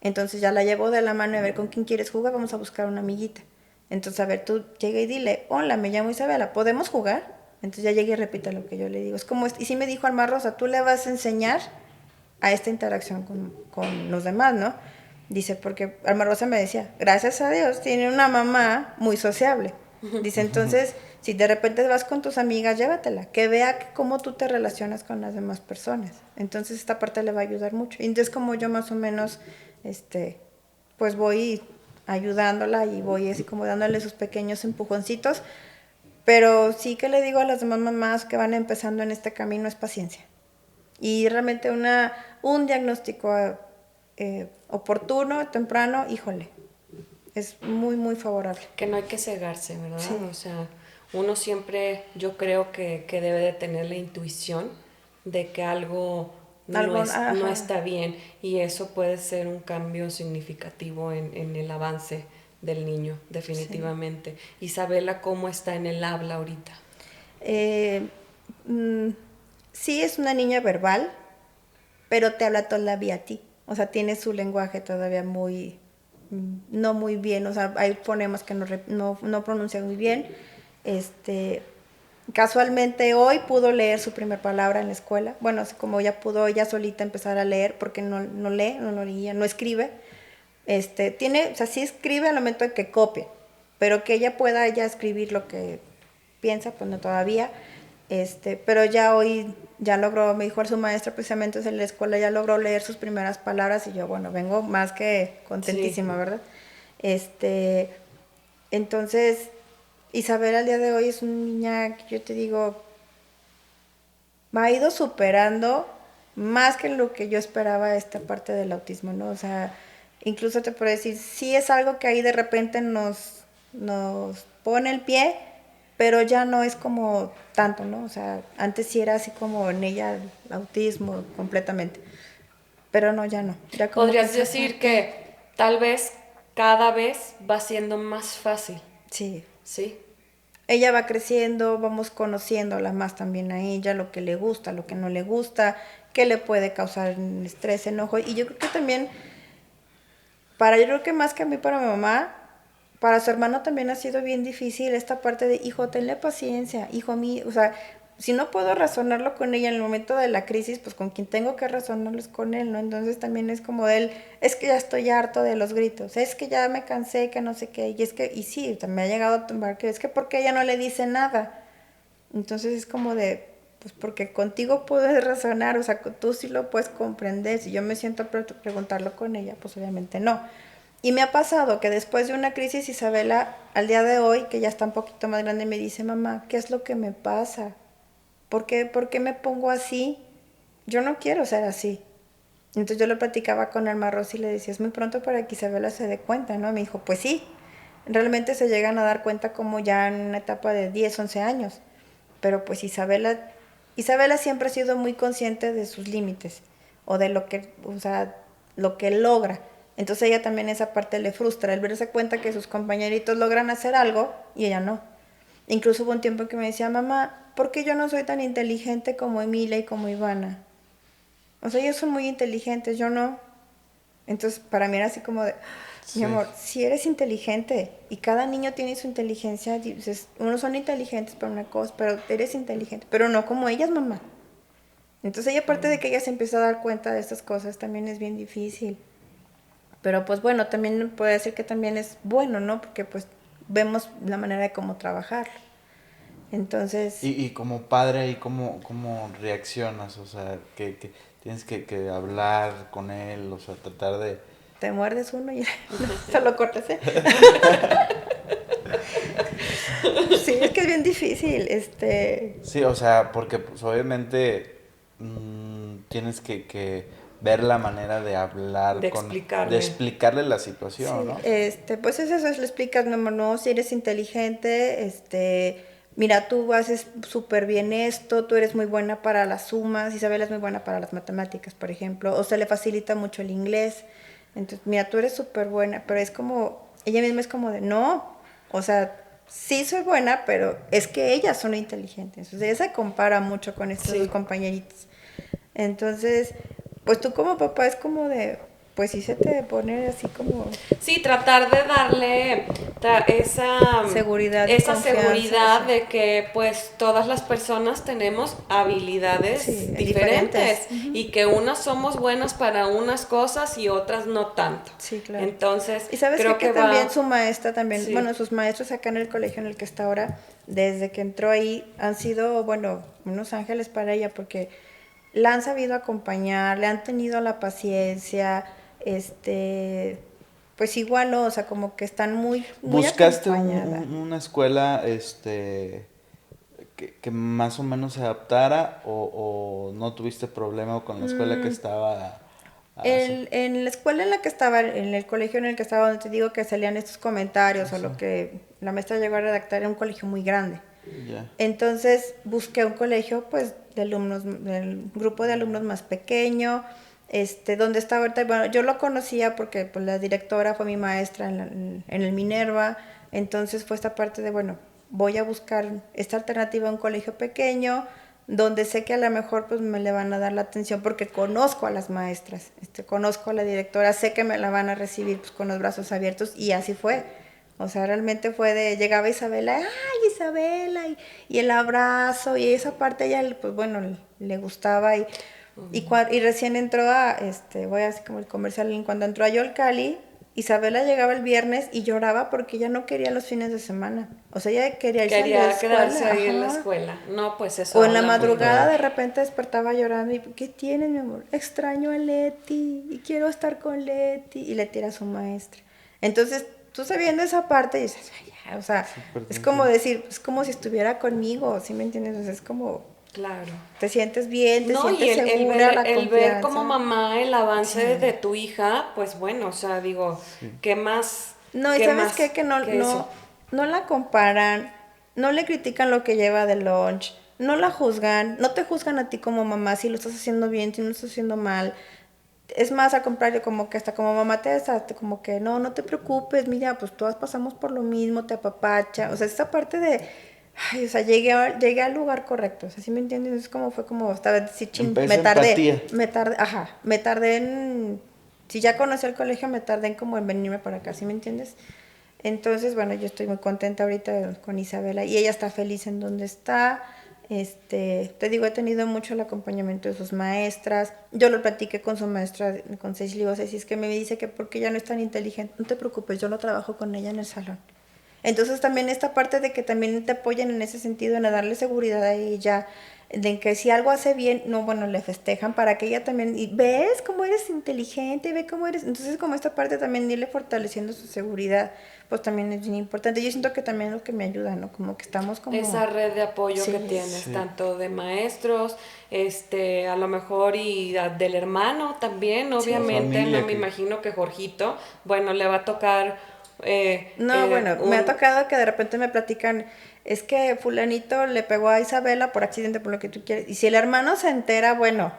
Entonces ya la llevo de la mano a ver con quién quieres jugar, vamos a buscar una amiguita. Entonces, a ver, tú llega y dile, hola, me llamo Isabela, ¿podemos jugar? Entonces ya llegué y repite lo que yo le digo. Es como, y sí me dijo Alma Rosa, tú le vas a enseñar a esta interacción con los demás, ¿no? Dice, porque Alma Rosa me decía, gracias a Dios, tiene una mamá muy sociable. Dice, entonces, si de repente vas con tus amigas, llévatela, que vea cómo tú te relacionas con las demás personas. Entonces, esta parte le va a ayudar mucho. Y entonces, como yo más o menos, pues voy ayudándola y voy así como dándole sus pequeños empujoncitos. Pero sí que le digo a las demás mamás que van empezando en este camino es paciencia. Y realmente un diagnóstico oportuno, temprano, híjole, es muy, muy favorable. Que no hay que cegarse, ¿verdad? Sí. O sea, uno siempre, yo creo que debe de tener la intuición de que algo no está bien y eso puede ser un cambio significativo en el avance del niño, definitivamente. Sí. Isabela, ¿cómo está en el habla ahorita? Sí, es una niña verbal, pero te habla todavía a ti. O sea, tiene su lenguaje todavía no muy bien. O sea, hay fonemas que no pronuncia muy bien. Casualmente hoy pudo leer su primera palabra en la escuela. Bueno, como ya pudo ella solita empezar a leer, porque no lee, no leía, no escribe. O sea, sí escribe al momento de que copie, pero que ella pueda ya escribir lo que piensa, pues no todavía. Pero ya hoy ya logró, me dijo su maestra precisamente en la escuela, ya logró leer sus primeras palabras y yo, bueno, vengo más que contentísima, sí. ¿Verdad? Entonces, Isabel al día de hoy es una niña que yo te digo, ha ido superando más que lo que yo esperaba esta parte del autismo, ¿no? O sea, incluso te puedo decir, sí es algo que ahí de repente nos pone el pie, pero ya no es como tanto, ¿no? O sea, antes sí era así como en ella el autismo completamente, pero no, ya no. Ya como ¿podrías decir que tal vez cada vez va siendo más fácil? Sí. Sí. Ella va creciendo, vamos conociéndola más también a ella, lo que le gusta, lo que no le gusta, qué le puede causar estrés, enojo. Y yo creo que también, yo creo que más que a mí, para mi mamá, para su hermano también ha sido bien difícil esta parte de, hijo, tenle paciencia, hijo mío, o sea, si no puedo razonarlo con ella en el momento de la crisis, pues con quien tengo que razonarlo es con él, ¿no? Entonces también es como él, es que ya estoy harto de los gritos, es que ya me cansé, que no sé qué, y sí, me ha llegado a tumbar que es que ¿por qué ella no le dice nada? Entonces es como de, pues porque contigo puedes razonar, o sea, tú sí lo puedes comprender, si yo me siento a preguntarlo con ella, pues obviamente no. Y me ha pasado que después de una crisis, Isabela, al día de hoy, que ya está un poquito más grande, me dice, mamá, ¿qué es lo que me pasa? ¿Por qué me pongo así? Yo no quiero ser así. Entonces yo lo platicaba con Alma Rosa y le decía, es muy pronto para que Isabela se dé cuenta, ¿no? Me dijo, pues sí, realmente se llegan a dar cuenta como ya en una etapa de 10, 11 años. Pero pues Isabela siempre ha sido muy consciente de sus límites o de lo que, o sea, lo que logra. Entonces ella también esa parte le frustra, el verse cuenta que sus compañeritos logran hacer algo y ella no. Incluso hubo un tiempo que me decía, mamá, ¿por qué yo no soy tan inteligente como Emilia y como Ivana? O sea, ellos son muy inteligentes, yo no. Entonces para mí era así como de, mi amor, si eres inteligente y cada niño tiene su inteligencia, dices, unos son inteligentes para una cosa, pero eres inteligente, pero no como ellas, mamá. Entonces ella, aparte de que ella se empieza a dar cuenta de estas cosas, también es bien difícil. Pero pues bueno, también puede ser que también es bueno, ¿no? Porque pues vemos la manera de cómo trabajar. Entonces... Y como padre, ¿y cómo reaccionas? O sea, que tienes que hablar con él, o sea, tratar de... Te muerdes uno y se lo cortas, ¿eh? Sí, es que es bien difícil, Sí, o sea, porque pues obviamente tienes que ver la manera de hablar De con... explicarle. De explicarle la situación, sí, ¿no? pues es eso, le explicas, mi amor, no, si eres inteligente, mira, tú haces súper bien esto, tú eres muy buena para las sumas, Isabela es muy buena para las matemáticas, por ejemplo, o se le facilita mucho el inglés, entonces, mira, tú eres súper buena, pero es como, ella misma es como de, no, o sea, sí soy buena, pero es que ellas son inteligentes, entonces ella se compara mucho con estos dos Sí. compañeritos, entonces, pues tú como papá es como de, pues sí se te pone así como Sí, tratar de darle seguridad y esa confianza, seguridad sí. de que pues todas las personas tenemos habilidades Sí, diferentes diferentes. Ujú. y que unas somos buenas para unas cosas y otras no tanto. Sí, claro. Entonces, Y sabes qué? creo Que que también va, su maestra, también, sí, bueno, sus maestros acá en el colegio en el que está ahora, desde que entró ahí, han sido, bueno, unos ángeles para ella, porque la han sabido acompañar, le han tenido la paciencia, pues igual, ¿no? O sea, como que están muy, muy ¿Buscaste acompañada. una escuela, que más o menos se adaptara o no tuviste problema con la escuela que Mm, estaba así? En la escuela en la que estaba, en el colegio en el que estaba, donde te digo que salían estos comentarios o Sí, lo que la maestra llegó a redactar, era un colegio muy grande. ya, Entonces busqué un colegio, pues, de alumnos, del grupo de alumnos más pequeño, donde estaba ahorita, bueno, yo lo conocía porque pues, la directora fue mi maestra en el Minerva, entonces fue esta parte de, bueno, voy a buscar esta alternativa a un colegio pequeño, donde sé que a lo mejor pues me le van a dar la atención porque conozco a las maestras, conozco a la directora, sé que me la van a recibir pues, con los brazos abiertos y así fue. O sea, realmente fue de, llegaba Isabela, ay Isabela, y el abrazo, y esa parte a ella, pues bueno, le gustaba, y recién entró a, voy a hacer como el comercial, cuando entró a Yolcali, Isabela llegaba el viernes y lloraba porque ella no quería los fines de semana. O sea, ella quería irse a la quería quedarse escuela, ahí en la ajá. escuela. No, pues eso O en la habla muy madrugada bien. de repente despertaba llorando y, ¿qué tienes, mi amor? Extraño a Leti y quiero estar con Leti. Y Leti era su maestra. Entonces, tú sabiendo esa parte, dices, "Ay, ya", o sea, súper es como sencillo. decir, es como si estuviera conmigo, ¿sí me entiendes? O sea, es como, Claro. te sientes bien, te No, y sientes segura, la el ver como confianza. mamá el avance Sí. de tu hija, pues bueno, o sea, digo, Sí. No, y qué ¿sabes qué? más Que no, que eso? no la comparan, no le critican lo que lleva de lunch, no la juzgan, no te juzgan a ti como mamá si lo estás haciendo bien, si no lo estás haciendo mal. Es más, al contrario, como que hasta como mamá te desate, como que no, no te preocupes, mira, pues todas pasamos por lo mismo, te apapacha. O sea, esa parte de, ay, o sea, llegué al lugar correcto. O sea, ¿sí me entiendes? Es como fue como, esta vez sí, chin, Esa empatía. ajá, me tardé en, si ya conocí el colegio, me tardé en como en venirme para acá, ¿sí me entiendes? Entonces, bueno, yo estoy muy contenta ahorita con Isabela y ella está feliz en donde está. Te digo, he tenido mucho el acompañamiento de sus maestras. Yo lo platiqué con su maestra, con Ceci, le digo, Ceci, es que me dice que porque ella no es tan inteligente, no te preocupes, yo lo trabajo con ella en el salón. Entonces también esta parte de que también te apoyan en ese sentido, en darle seguridad a ella, de que si algo hace bien, no, bueno, le festejan para que ella también, y ves cómo eres inteligente, ve cómo eres, entonces como esta parte también irle fortaleciendo su seguridad, pues también es bien importante. Yo siento que también es lo que me ayuda, ¿no? Como que estamos como... Esa red de apoyo Sí, que tienes, Sí. tanto de maestros, a lo mejor del hermano también, sí, obviamente, no Familia me que... imagino que Jorgito, bueno, le va a tocar No, bueno, me ha tocado que de repente me platican, es que fulanito le pegó a Isabela por accidente, por lo que tú quieres. Y si el hermano se entera, bueno,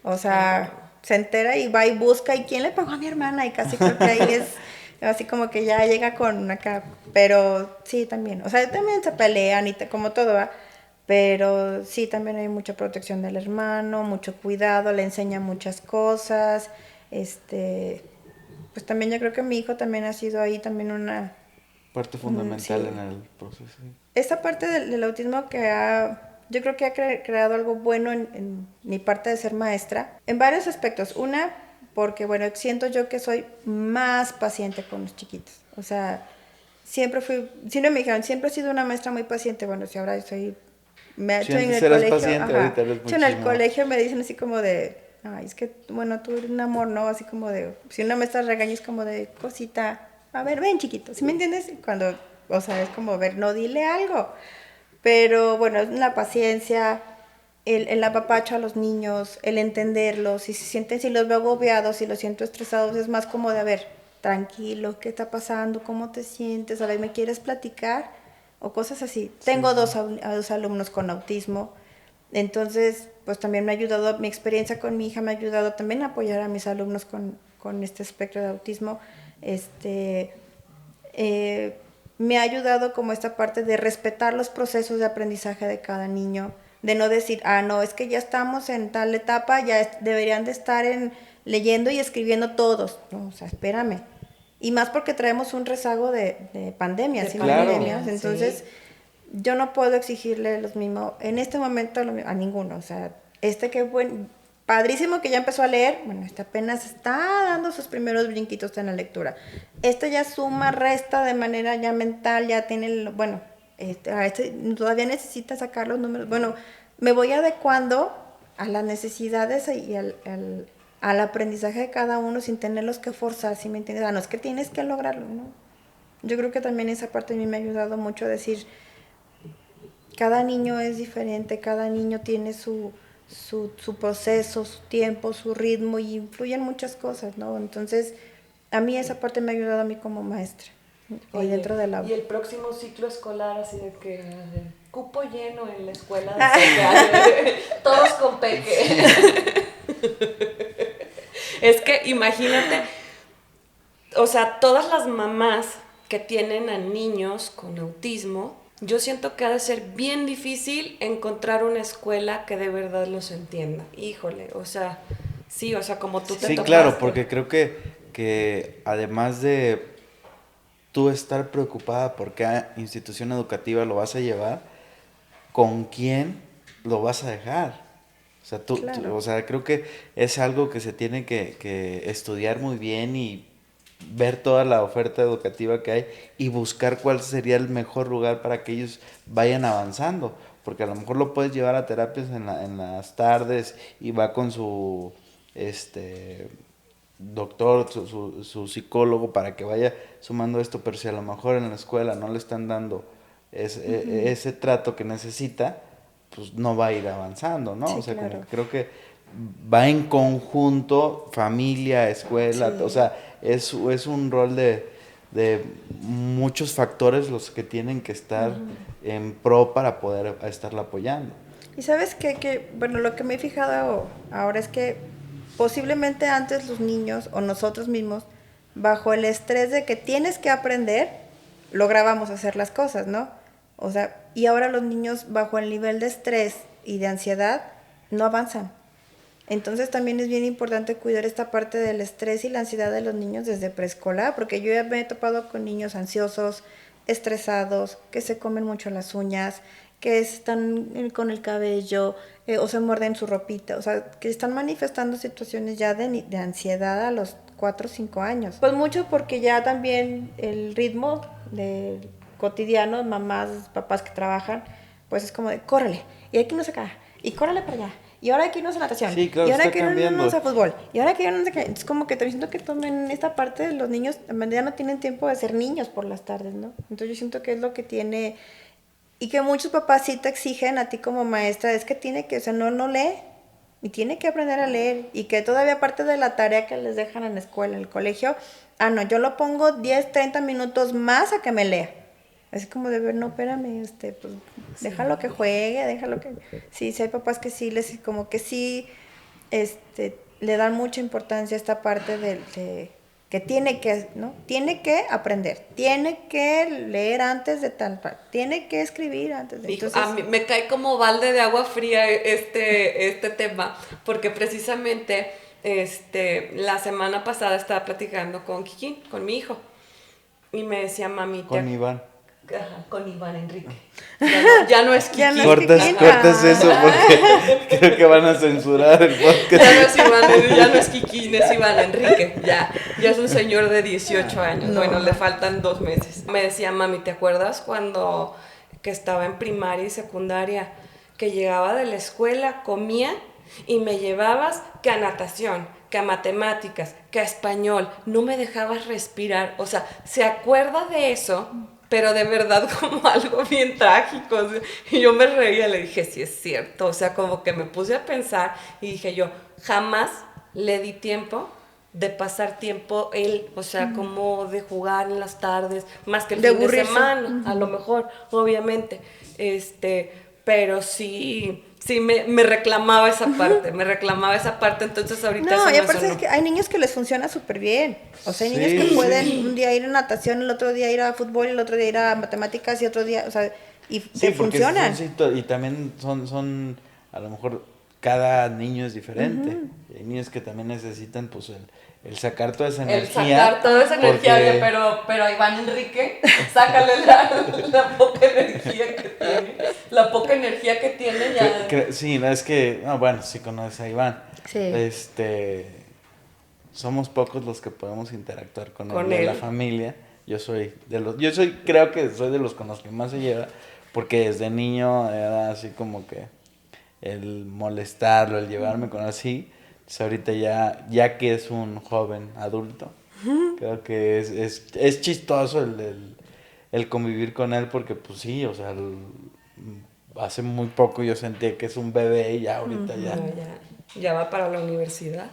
o sea, se entera y va y busca, ¿y quién le pegó a mi hermana? Y casi creo que ahí es así como que ya llega con acá. Pero sí, también, o sea, también se pelean y como todo va. Pero sí, también hay mucha protección del hermano, mucho cuidado, le enseña muchas cosas, pues también yo creo que mi hijo también ha sido ahí también Parte fundamental sí. en el proceso. Esta parte del autismo yo creo que ha creado algo bueno en mi parte de ser maestra, en varios aspectos. Una, porque bueno, siento yo que soy más paciente con los chiquitos. O sea, siempre me dijeron, siempre he sido una maestra muy paciente. Bueno, si ahora Si estoy en antes el eras colegio, paciente, ahorita eres en el muchísimo. colegio me dicen así como de, ay, es que, bueno, tú eres un amor, ¿no? Así como de, si una maestra regaña es como de, cosita, a ver, ven chiquito, ¿sí me entiendes? Cuando, o sea, es como, ver, no, dile algo. Pero bueno, es la paciencia, el apapacho a los niños, el entenderlos, si se sienten, si los veo agobiados, si los siento estresados, es más como de, a ver, tranquilo, ¿qué está pasando? ¿Cómo te sientes? A ver, ¿me quieres platicar? O cosas así. Sí, Tengo sí. dos alumnos con autismo, entonces, pues también me ha ayudado, mi experiencia con mi hija me ha ayudado también a apoyar a mis alumnos con este espectro de autismo. Este, me ha ayudado como esta parte de respetar los procesos de aprendizaje de cada niño, de no decir, ah, no, es que ya estamos en tal etapa, deberían de estar leyendo y escribiendo todos. No, o sea, espérame. Y más porque traemos un rezago de pandemias, ¿sí? Claro. Pandemias. Entonces, yo no puedo exigirle los mismos, en este momento a ninguno. O sea, que buen, padrísimo que ya empezó a leer, bueno, apenas está dando sus primeros brinquitos en la lectura. Ya suma, resta de manera ya mental, ya tiene, bueno, todavía necesita sacar los números. Bueno, me voy adecuando a las necesidades y al aprendizaje de cada uno sin tenerlos que forzar, ¿sí me entiendes? No es que tienes que lograrlo, ¿no? Yo creo que también esa parte a mí me ha ayudado mucho a decir, cada niño es diferente, cada niño tiene su proceso, su tiempo, su ritmo y influyen muchas cosas, ¿no? Entonces, a mí esa parte me ha ayudado a mí como maestra. Oye, dentro del aula. Y el próximo ciclo escolar, así de que cupo lleno en la escuela de todos con peque. Es que imagínate, o sea, todas las mamás que tienen a niños con autismo, yo siento que ha de ser bien difícil encontrar una escuela que de verdad los entienda. Híjole, o sea, sí, o sea, como tú te Sí, topaste. claro, porque creo que además de tú estar preocupada por qué institución educativa lo vas a llevar, ¿con quién lo vas a dejar? O sea, Claro. o sea, creo que es algo que se tiene que estudiar muy bien y ver toda la oferta educativa que hay y buscar cuál sería el mejor lugar para que ellos vayan avanzando. Porque a lo mejor lo puedes llevar a terapias en las tardes y va con su doctor, su psicólogo para que vaya sumando esto, pero si a lo mejor en la escuela no le están dando ese trato que necesita, pues no va a ir avanzando, ¿no? Sí, O sea, claro. como que creo que va en conjunto, familia, escuela, Sí. o sea, es un rol de muchos factores los que tienen que estar en pro para poder estarla apoyando. Y sabes qué, bueno, lo que me he fijado ahora es que posiblemente antes los niños o nosotros mismos, bajo el estrés de que tienes que aprender, lográbamos hacer las cosas, ¿no? O sea, y ahora los niños bajo el nivel de estrés y de ansiedad no avanzan. Entonces también es bien importante cuidar esta parte del estrés y la ansiedad de los niños desde preescolar, porque yo ya me he topado con niños ansiosos, estresados, que se comen mucho las uñas, que están con el cabello o se muerden su ropita, o sea, que están manifestando situaciones ya de ansiedad a los 4 o 5 años. Pues mucho porque ya también el ritmo del cotidiano, mamás, papás que trabajan, pues es como de, córrele, y aquí no se cae, y córrele para allá. Y ahora que irnos a natación. Sí, claro, y ahora está que cambiando. irnos a fútbol. Y ahora que irnos a... Es como que te siento que tomen esta parte de los niños, ya no tienen tiempo de ser niños por las tardes, ¿no? Entonces yo siento que es lo que tiene... Y que muchos papás sí te exigen a ti como maestra, es que tiene que, o sea, no lee. y tiene que aprender a leer y que todavía parte de la tarea que les dejan en la escuela, en el colegio, no, yo lo pongo 10, 30 minutos más a que me lea. Así como de ver, no, espérame, pues déjalo que juegue, déjalo que... Sí, hay papás que sí, como que sí, le dan mucha importancia a esta parte de que tiene que, ¿no? Tiene que aprender, tiene que leer antes de tal, tiene que escribir antes de... Entonces, a mí me cae como balde de agua fría este tema, porque precisamente la semana pasada estaba platicando con Kikín, con mi hijo, y me decía, mami... Con Iván. Ajá, con Iván Enrique. Ya no es Kikín. Cortas eso porque creo que van a censurar el podcast. Ya no es Kikín, es Iván Enrique. Ya es un señor de 18 años. No. Bueno, le faltan 2 meses. Me decía, mami, ¿te acuerdas cuando que estaba en primaria y secundaria, que llegaba de la escuela, comía y me llevabas que a natación, que a matemáticas, que a español? No me dejabas respirar. O sea, ¿se acuerda de eso? Pero de verdad como algo bien trágico. O sea, y yo me reía, le dije, sí es cierto. O sea, como que me puse a pensar y dije yo, jamás le di tiempo de pasar tiempo él, o sea, como de jugar en las tardes, más que el fin de semana, a lo mejor, obviamente. Pero sí me reclamaba esa parte, entonces ahorita no, y aparte es que hay niños que les funciona súper bien, o sea, hay niños que pueden un día ir a natación, el otro día ir a fútbol, el otro día ir a matemáticas y otro día, o sea, y funcionan. Y también son, a lo mejor cada niño es diferente, y hay niños que también necesitan pues el sacar toda esa energía. Porque... pero a Iván Enrique, sácale la poca energía que tiene. La poca energía que tiene ya. Sí, no, es que, bueno, sí conoces a Iván. Sí. Somos pocos los que podemos interactuar con él, de la familia. Creo que soy de los con los que más se lleva, porque desde niño era así como que el molestarlo, el llevarme con así. Entonces ahorita ya que es un joven adulto, creo que es chistoso el convivir con él, porque pues sí, o sea, hace muy poco yo sentía que es un bebé y ya ahorita ya va para la universidad.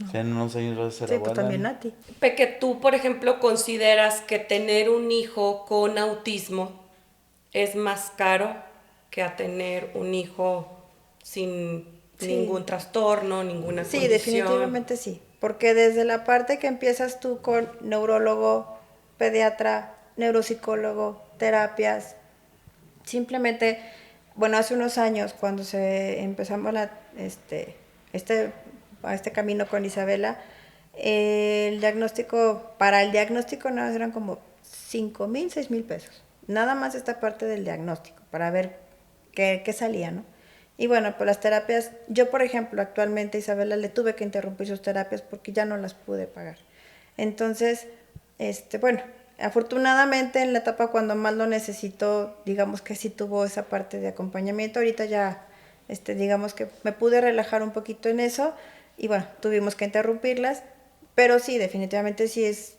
O sea, en unos años va a ser sí, abuela. pues también Nati. Peque, tú, por ejemplo, consideras que tener un hijo con autismo es más caro que a tener un hijo sin ningún trastorno, ninguna condición. Sí, definitivamente sí, porque desde la parte que empiezas tú con neurólogo, pediatra, neuropsicólogo, terapias, simplemente, bueno, hace unos años cuando empezamos este camino con Isabela, para el diagnóstico nada más eran como 5,000, 6,000 pesos, nada más esta parte del diagnóstico, para ver qué salía, ¿no? Y bueno, pues las terapias, yo por ejemplo, actualmente a Isabela le tuve que interrumpir sus terapias porque ya no las pude pagar. Entonces, bueno, afortunadamente en la etapa cuando más lo necesitó, digamos que sí tuvo esa parte de acompañamiento. Ahorita ya, digamos que me pude relajar un poquito en eso y bueno, tuvimos que interrumpirlas, pero sí, definitivamente sí es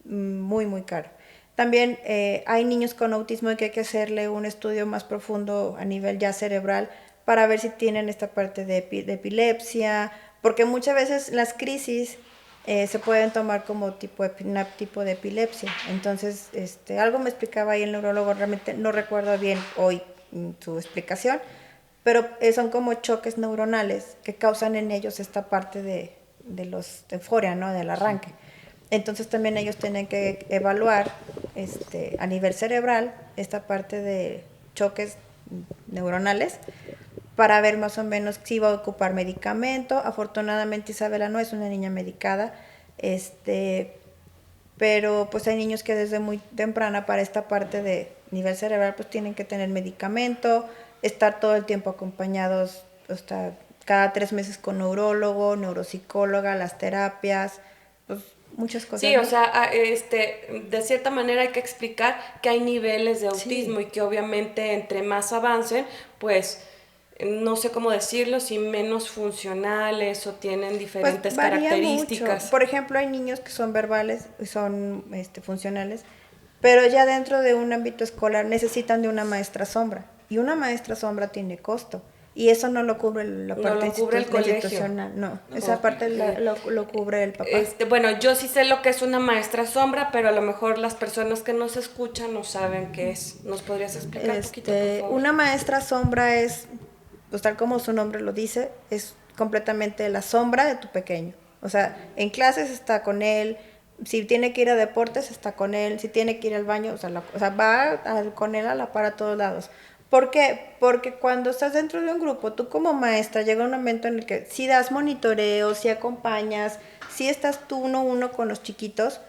muy, muy caro. También hay niños con autismo y que hay que hacerle un estudio más profundo a nivel ya cerebral para ver si tienen esta parte de epilepsia, porque muchas veces las crisis se pueden tomar como tipo de epilepsia. Entonces, algo me explicaba ahí el neurólogo, realmente no recuerdo bien hoy su explicación, pero son como choques neuronales que causan en ellos esta parte de euforia, ¿no? Del arranque. Entonces también ellos tienen que evaluar a nivel cerebral esta parte de choques neuronales para ver más o menos si va a ocupar medicamento. Afortunadamente Isabela no es una niña medicada, pero pues hay niños que desde muy temprana para esta parte de nivel cerebral pues tienen que tener medicamento, estar todo el tiempo acompañados, hasta cada 3 meses con neurólogo, neuropsicóloga, las terapias, pues muchas cosas. Sí, ¿no? O sea, de cierta manera hay que explicar que hay niveles de autismo, sí, y que obviamente entre más avancen, pues no sé cómo decirlo, si menos funcionales o tienen diferentes pues características. Mucho. Por ejemplo, hay niños que son verbales y son funcionales, pero ya dentro de un ámbito escolar necesitan de una maestra sombra, y una maestra sombra tiene costo. Y eso no lo cubre la No parte lo cubre el colegio. institucional, no. Esa parte lo cubre el papá. Bueno, yo sí sé lo que es una maestra sombra, pero a lo mejor las personas que nos escuchan no saben qué es. ¿Nos podrías explicar un poquito, por favor? Una maestra sombra es, pues tal como su nombre lo dice, es completamente la sombra de tu pequeño. O sea, en clases está con él, si tiene que ir a deportes está con él, si tiene que ir al baño, va con él a la par a todos lados. ¿Por qué? Porque cuando estás dentro de un grupo, tú como maestra llega un momento en el que si das monitoreo, si acompañas, si estás tú uno a uno con los chiquitos,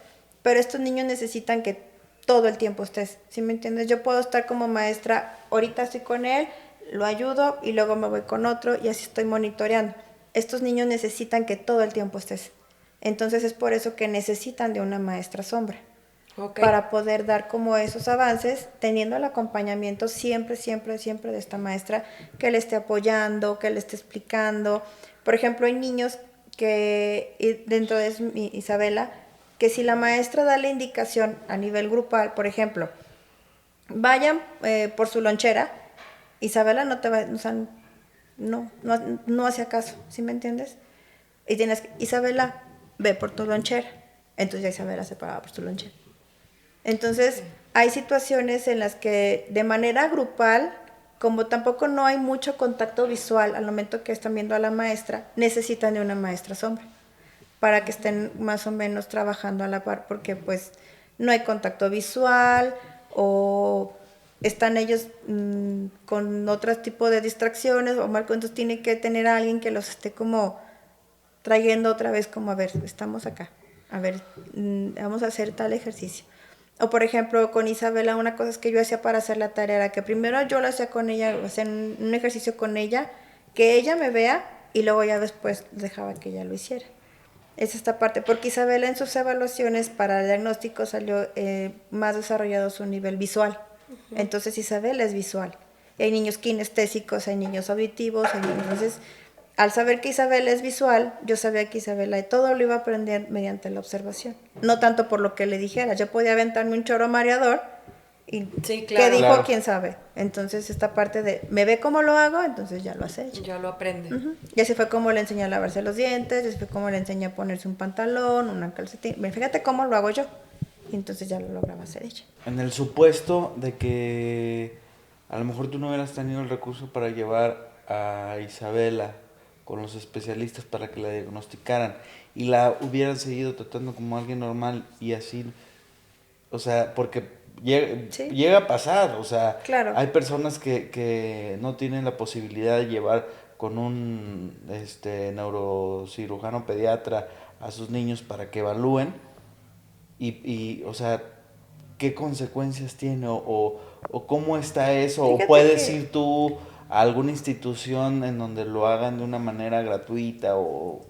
pero estos niños necesitan que todo el tiempo estés, ¿sí me entiendes? Yo puedo estar como maestra, ahorita estoy con él, lo ayudo y luego me voy con otro y así estoy monitoreando. Estos niños necesitan que todo el tiempo estés. Entonces es por eso que necesitan de una maestra sombra. Okay. Para poder dar como esos avances, teniendo el acompañamiento siempre, siempre, siempre de esta maestra que le esté apoyando, que le esté explicando. Por ejemplo, hay niños que, dentro de Isabela, que si la maestra da la indicación a nivel grupal, por ejemplo, vayan por su lonchera, Isabela no te va, o sea, no hacía caso, ¿sí me entiendes? Y tienes que, Isabela, ve por tu lonchera. Entonces ya Isabela se paraba por su lonchera. Entonces, hay situaciones en las que de manera grupal, como tampoco no hay mucho contacto visual al momento que están viendo a la maestra, necesitan de una maestra sombra para que estén más o menos trabajando a la par, porque pues no hay contacto visual o están ellos con otro tipo de distracciones o marco, entonces tiene que tener a alguien que los esté como trayendo otra vez como, a ver, estamos acá, a ver, vamos a hacer tal ejercicio. O por ejemplo, con Isabela, una cosa es que yo hacía para hacer la tarea era que primero yo lo hacía con ella, o sea, un ejercicio con ella, que ella me vea y luego ya después dejaba que ella lo hiciera. Es esta parte, porque Isabela en sus evaluaciones para el diagnóstico salió más desarrollado su nivel visual. Uh-huh. Entonces Isabela es visual. Hay niños kinestésicos, hay niños auditivos, hay niños... Entonces, al saber que Isabela es visual, yo sabía que Isabela todo lo iba a aprender mediante la observación. No tanto por lo que le dijera. Yo podía aventarme un choro mareador y sí, claro. ¿Qué dijo? Claro. ¿Quién sabe? Entonces esta parte de, me ve cómo lo hago, entonces ya lo hace ella. Ya lo aprende. Uh-huh. Y así fue como le enseñé a lavarse los dientes, así fue como le enseñé a ponerse un pantalón, una calcetín. Fíjate cómo lo hago yo. Y entonces ya lo lograba hacer ella. En el supuesto de que a lo mejor tú no hubieras tenido el recurso para llevar a Isabela con los especialistas para que la diagnosticaran y la hubieran seguido tratando como alguien normal y así, o sea, porque llega a pasar, o sea, claro. Hay personas que no tienen la posibilidad de llevar con un neurocirujano pediatra a sus niños para que evalúen y o sea, ¿qué consecuencias tiene o cómo está eso? Fíjate o puedes ir tú a alguna institución en donde lo hagan de una manera gratuita o...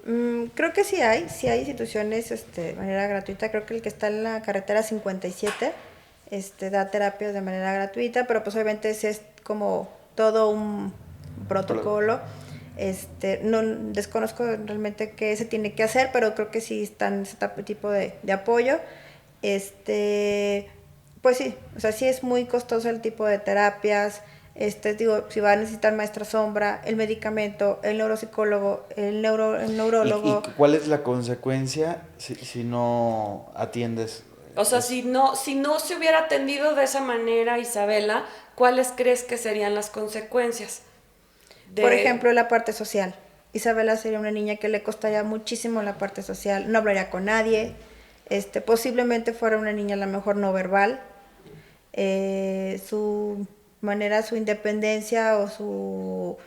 creo que sí hay instituciones de manera gratuita. Creo que el que está en la carretera 57 da terapias de manera gratuita, pero pues obviamente ese es como todo un protocolo. No desconozco realmente qué se tiene que hacer, pero creo que sí están ese tipo de apoyo. Pues sí, o sea, sí es muy costoso el tipo de terapias. Digo, si va a necesitar maestra sombra, el medicamento, el neuropsicólogo, el neurólogo. ¿Y cuál es la consecuencia si no atiendes? O sea, si no se hubiera atendido de esa manera, Isabela, ¿cuáles crees que serían las consecuencias? Por ejemplo, la parte social. Isabela sería una niña que le costaría muchísimo la parte social, no hablaría con nadie, posiblemente fuera una niña a lo mejor no verbal, su manera, su independencia o su,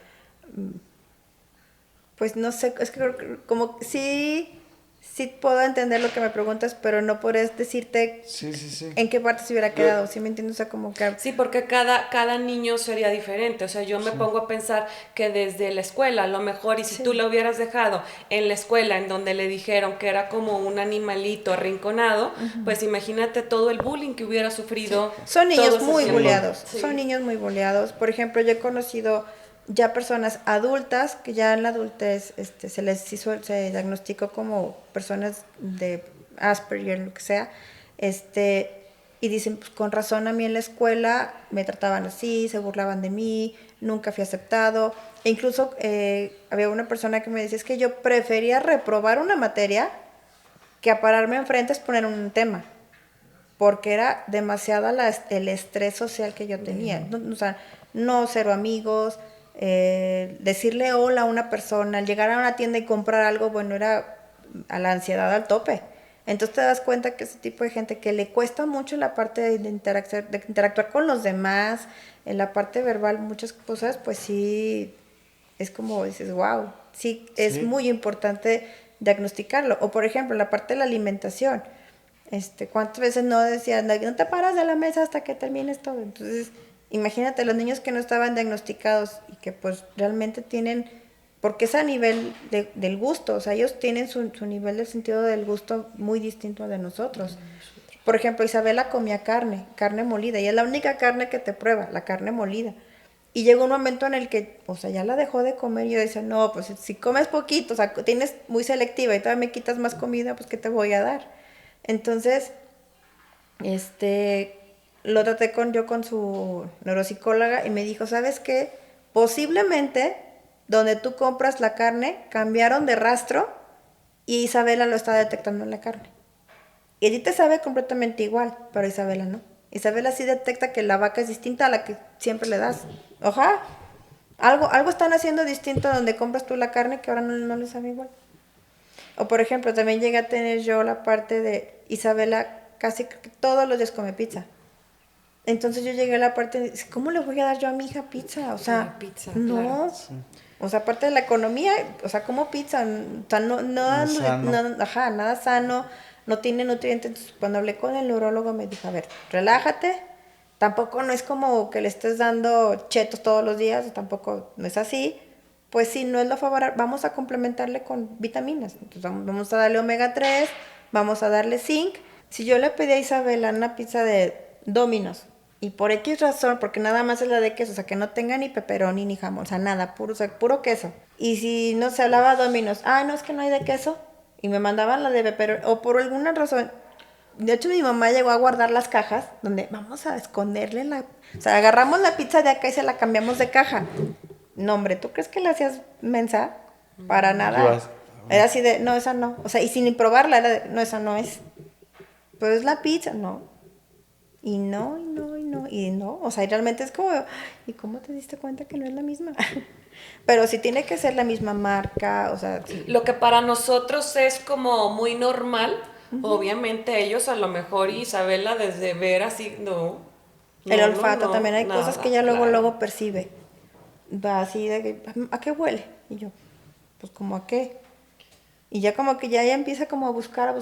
pues no sé, es que como sí puedo entender lo que me preguntas, pero no podés decirte en qué parte se hubiera quedado, ¿sí me entiendes? O sea, como que... Sí, porque cada niño sería diferente, o sea, yo me pongo a pensar que desde la escuela, a lo mejor, y si tú lo hubieras dejado en la escuela en donde le dijeron que era como un animalito arrinconado, pues imagínate todo el bullying que hubiera sufrido. Son niños muy buleados, son niños muy buleados. Por ejemplo, yo he conocido ya personas adultas que ya en la adultez se diagnosticó como personas de Asperger, lo que sea, y dicen, pues con razón a mí en la escuela me trataban así, se burlaban de mí, nunca fui aceptado. E incluso había una persona que me decía, es que yo prefería reprobar una materia que a pararme enfrente a exponer un tema, porque era demasiado el estrés social que yo tenía. No, o sea, no cero amigos, decirle hola a una persona, llegar a una tienda y comprar algo, bueno, era a la ansiedad al tope. Entonces te das cuenta que ese tipo de gente que le cuesta mucho la parte de interactuar con los demás, en la parte verbal, muchas cosas, pues sí, es como dices, wow, sí, es Sí. muy importante diagnosticarlo. O por ejemplo, la parte de la alimentación. ¿Cuántas veces no decían, no te paras de la mesa hasta que termines todo? Entonces, imagínate los niños que no estaban diagnosticados y que pues realmente tienen, porque es a nivel del gusto, o sea, ellos tienen su nivel del sentido del gusto muy distinto al de nosotros. Por ejemplo, Isabela comía carne molida, y es la única carne que te prueba, la carne molida. Y llegó un momento en el que, o sea, ya la dejó de comer y yo decía, no, pues si comes poquito, o sea, tienes muy selectiva y todavía me quitas más comida, pues ¿qué te voy a dar? Entonces, lo traté con su neuropsicóloga y me dijo, ¿sabes qué? Posiblemente donde tú compras la carne cambiaron de rastro y Isabela lo está detectando en la carne. Y a ti te sabe completamente igual, pero Isabela no. Isabela sí detecta que la vaca es distinta a la que siempre le das. Ojalá. Algo están haciendo distinto donde compras tú la carne que ahora no le sabe igual. O por ejemplo, también llegué a tener yo la parte de Isabela casi que todos los días come pizza. Entonces yo llegué a la parte de, ¿cómo le voy a dar yo a mi hija pizza? O sea, Pizza, no. claro. Sí. O sea, aparte de la economía, o sea, como pizza, o sea, No es sano. ajá, nada sano, no tiene nutrientes. Entonces, cuando hablé con el neurólogo me dijo, a ver, relájate, tampoco no es como que le estés dando chetos todos los días, tampoco no es así. Pues sí, no es lo favorable, vamos a complementarle con vitaminas. Entonces, vamos a darle omega 3, vamos a darle zinc. Si yo le pedí a Isabela una pizza de Domino's, y por X razón, porque nada más es la de queso, o sea, que no tenga ni pepperoni ni jamón, o sea, nada, puro, o sea, puro queso. Y si no se hablaba Domino's, no, es que no hay de queso, y me mandaban la de pepperoni, o por alguna razón. De hecho, mi mamá llegó a guardar las cajas donde vamos a esconderle la... O sea, agarramos la pizza de acá y se la cambiamos de caja. No, hombre, ¿tú crees que la hacías mensa? Para Yo nada. Era así de, no, esa no. O sea, y sin ni probarla, era de, no, esa no es. Pero es la pizza, no. Y no, y no, y no, y no. O sea, y realmente es como, ¿y cómo te diste cuenta que no es la misma? Pero sí tiene que ser la misma marca, o sea, sí. Lo que para nosotros es como muy normal, obviamente ellos a lo mejor Isabela desde ver así, no, El no, no, olfato no, también hay cosas que nada, ella luego, claro. luego percibe. Va así de, ¿a qué huele? Y yo, pues como a qué. Y ya como que ya ella empieza como a buscar,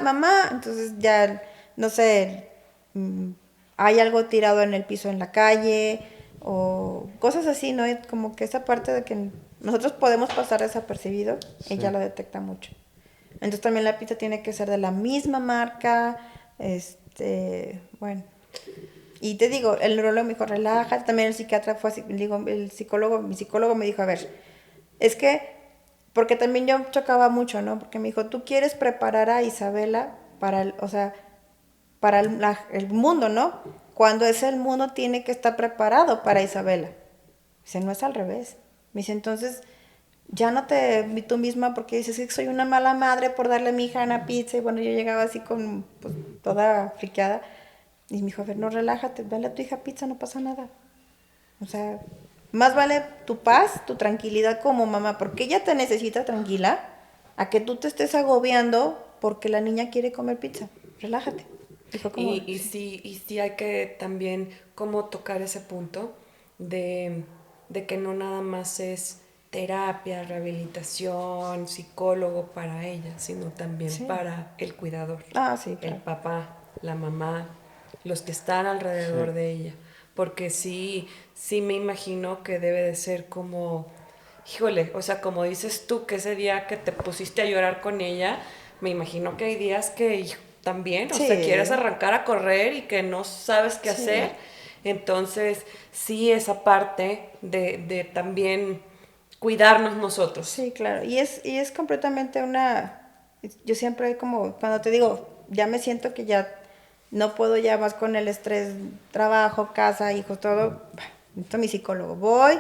mamá, entonces ya, no sé, hay algo tirado en el piso en la calle o cosas así, ¿no? Y como que esa parte de que nosotros podemos pasar desapercibido, ella Sí. lo detecta mucho. Entonces también la pizza tiene que ser de la misma marca, bueno. Y te digo, el neurólogo me dijo, relájate, también el psiquiatra fue así, digo, mi psicólogo me dijo, a ver, es que, porque también yo chocaba mucho, ¿no? Porque me dijo, tú quieres preparar a Isabela para o sea, para el mundo, ¿no? Cuando es el mundo tiene que estar preparado para Isabela. Dice, no es al revés. Me dice, entonces, ya no te vi tú misma porque dices que soy una mala madre por darle a mi hija una pizza. Y bueno, yo llegaba así con, pues, toda friqueada. Y me dijo, a ver, no, relájate, dale a tu hija pizza, no pasa nada. O sea, más vale tu paz, tu tranquilidad como mamá, porque ella te necesita tranquila, a que tú te estés agobiando porque la niña quiere comer pizza. Relájate. Dijo como, sí. Y sí hay que también como tocar ese punto de, de que no nada más es terapia, rehabilitación, psicólogo para ella, sino también Sí. para el cuidador, Sí, el claro. papá, la mamá, los que están alrededor Sí. de ella. Porque sí me imagino que debe de ser como, híjole, o sea, como dices tú, que ese día que te pusiste a llorar con ella, me imagino que hay días que también, o sea, quieres Sí, arrancar a correr y que no sabes qué hacer. sí, Entonces, sí, esa parte de también cuidarnos nosotros. sí, claro. Y es completamente yo siempre como, cuando te digo, ya me siento que ya no puedo ya más con el estrés, trabajo, casa, hijos, todo, necesito mi psicólogo. Voy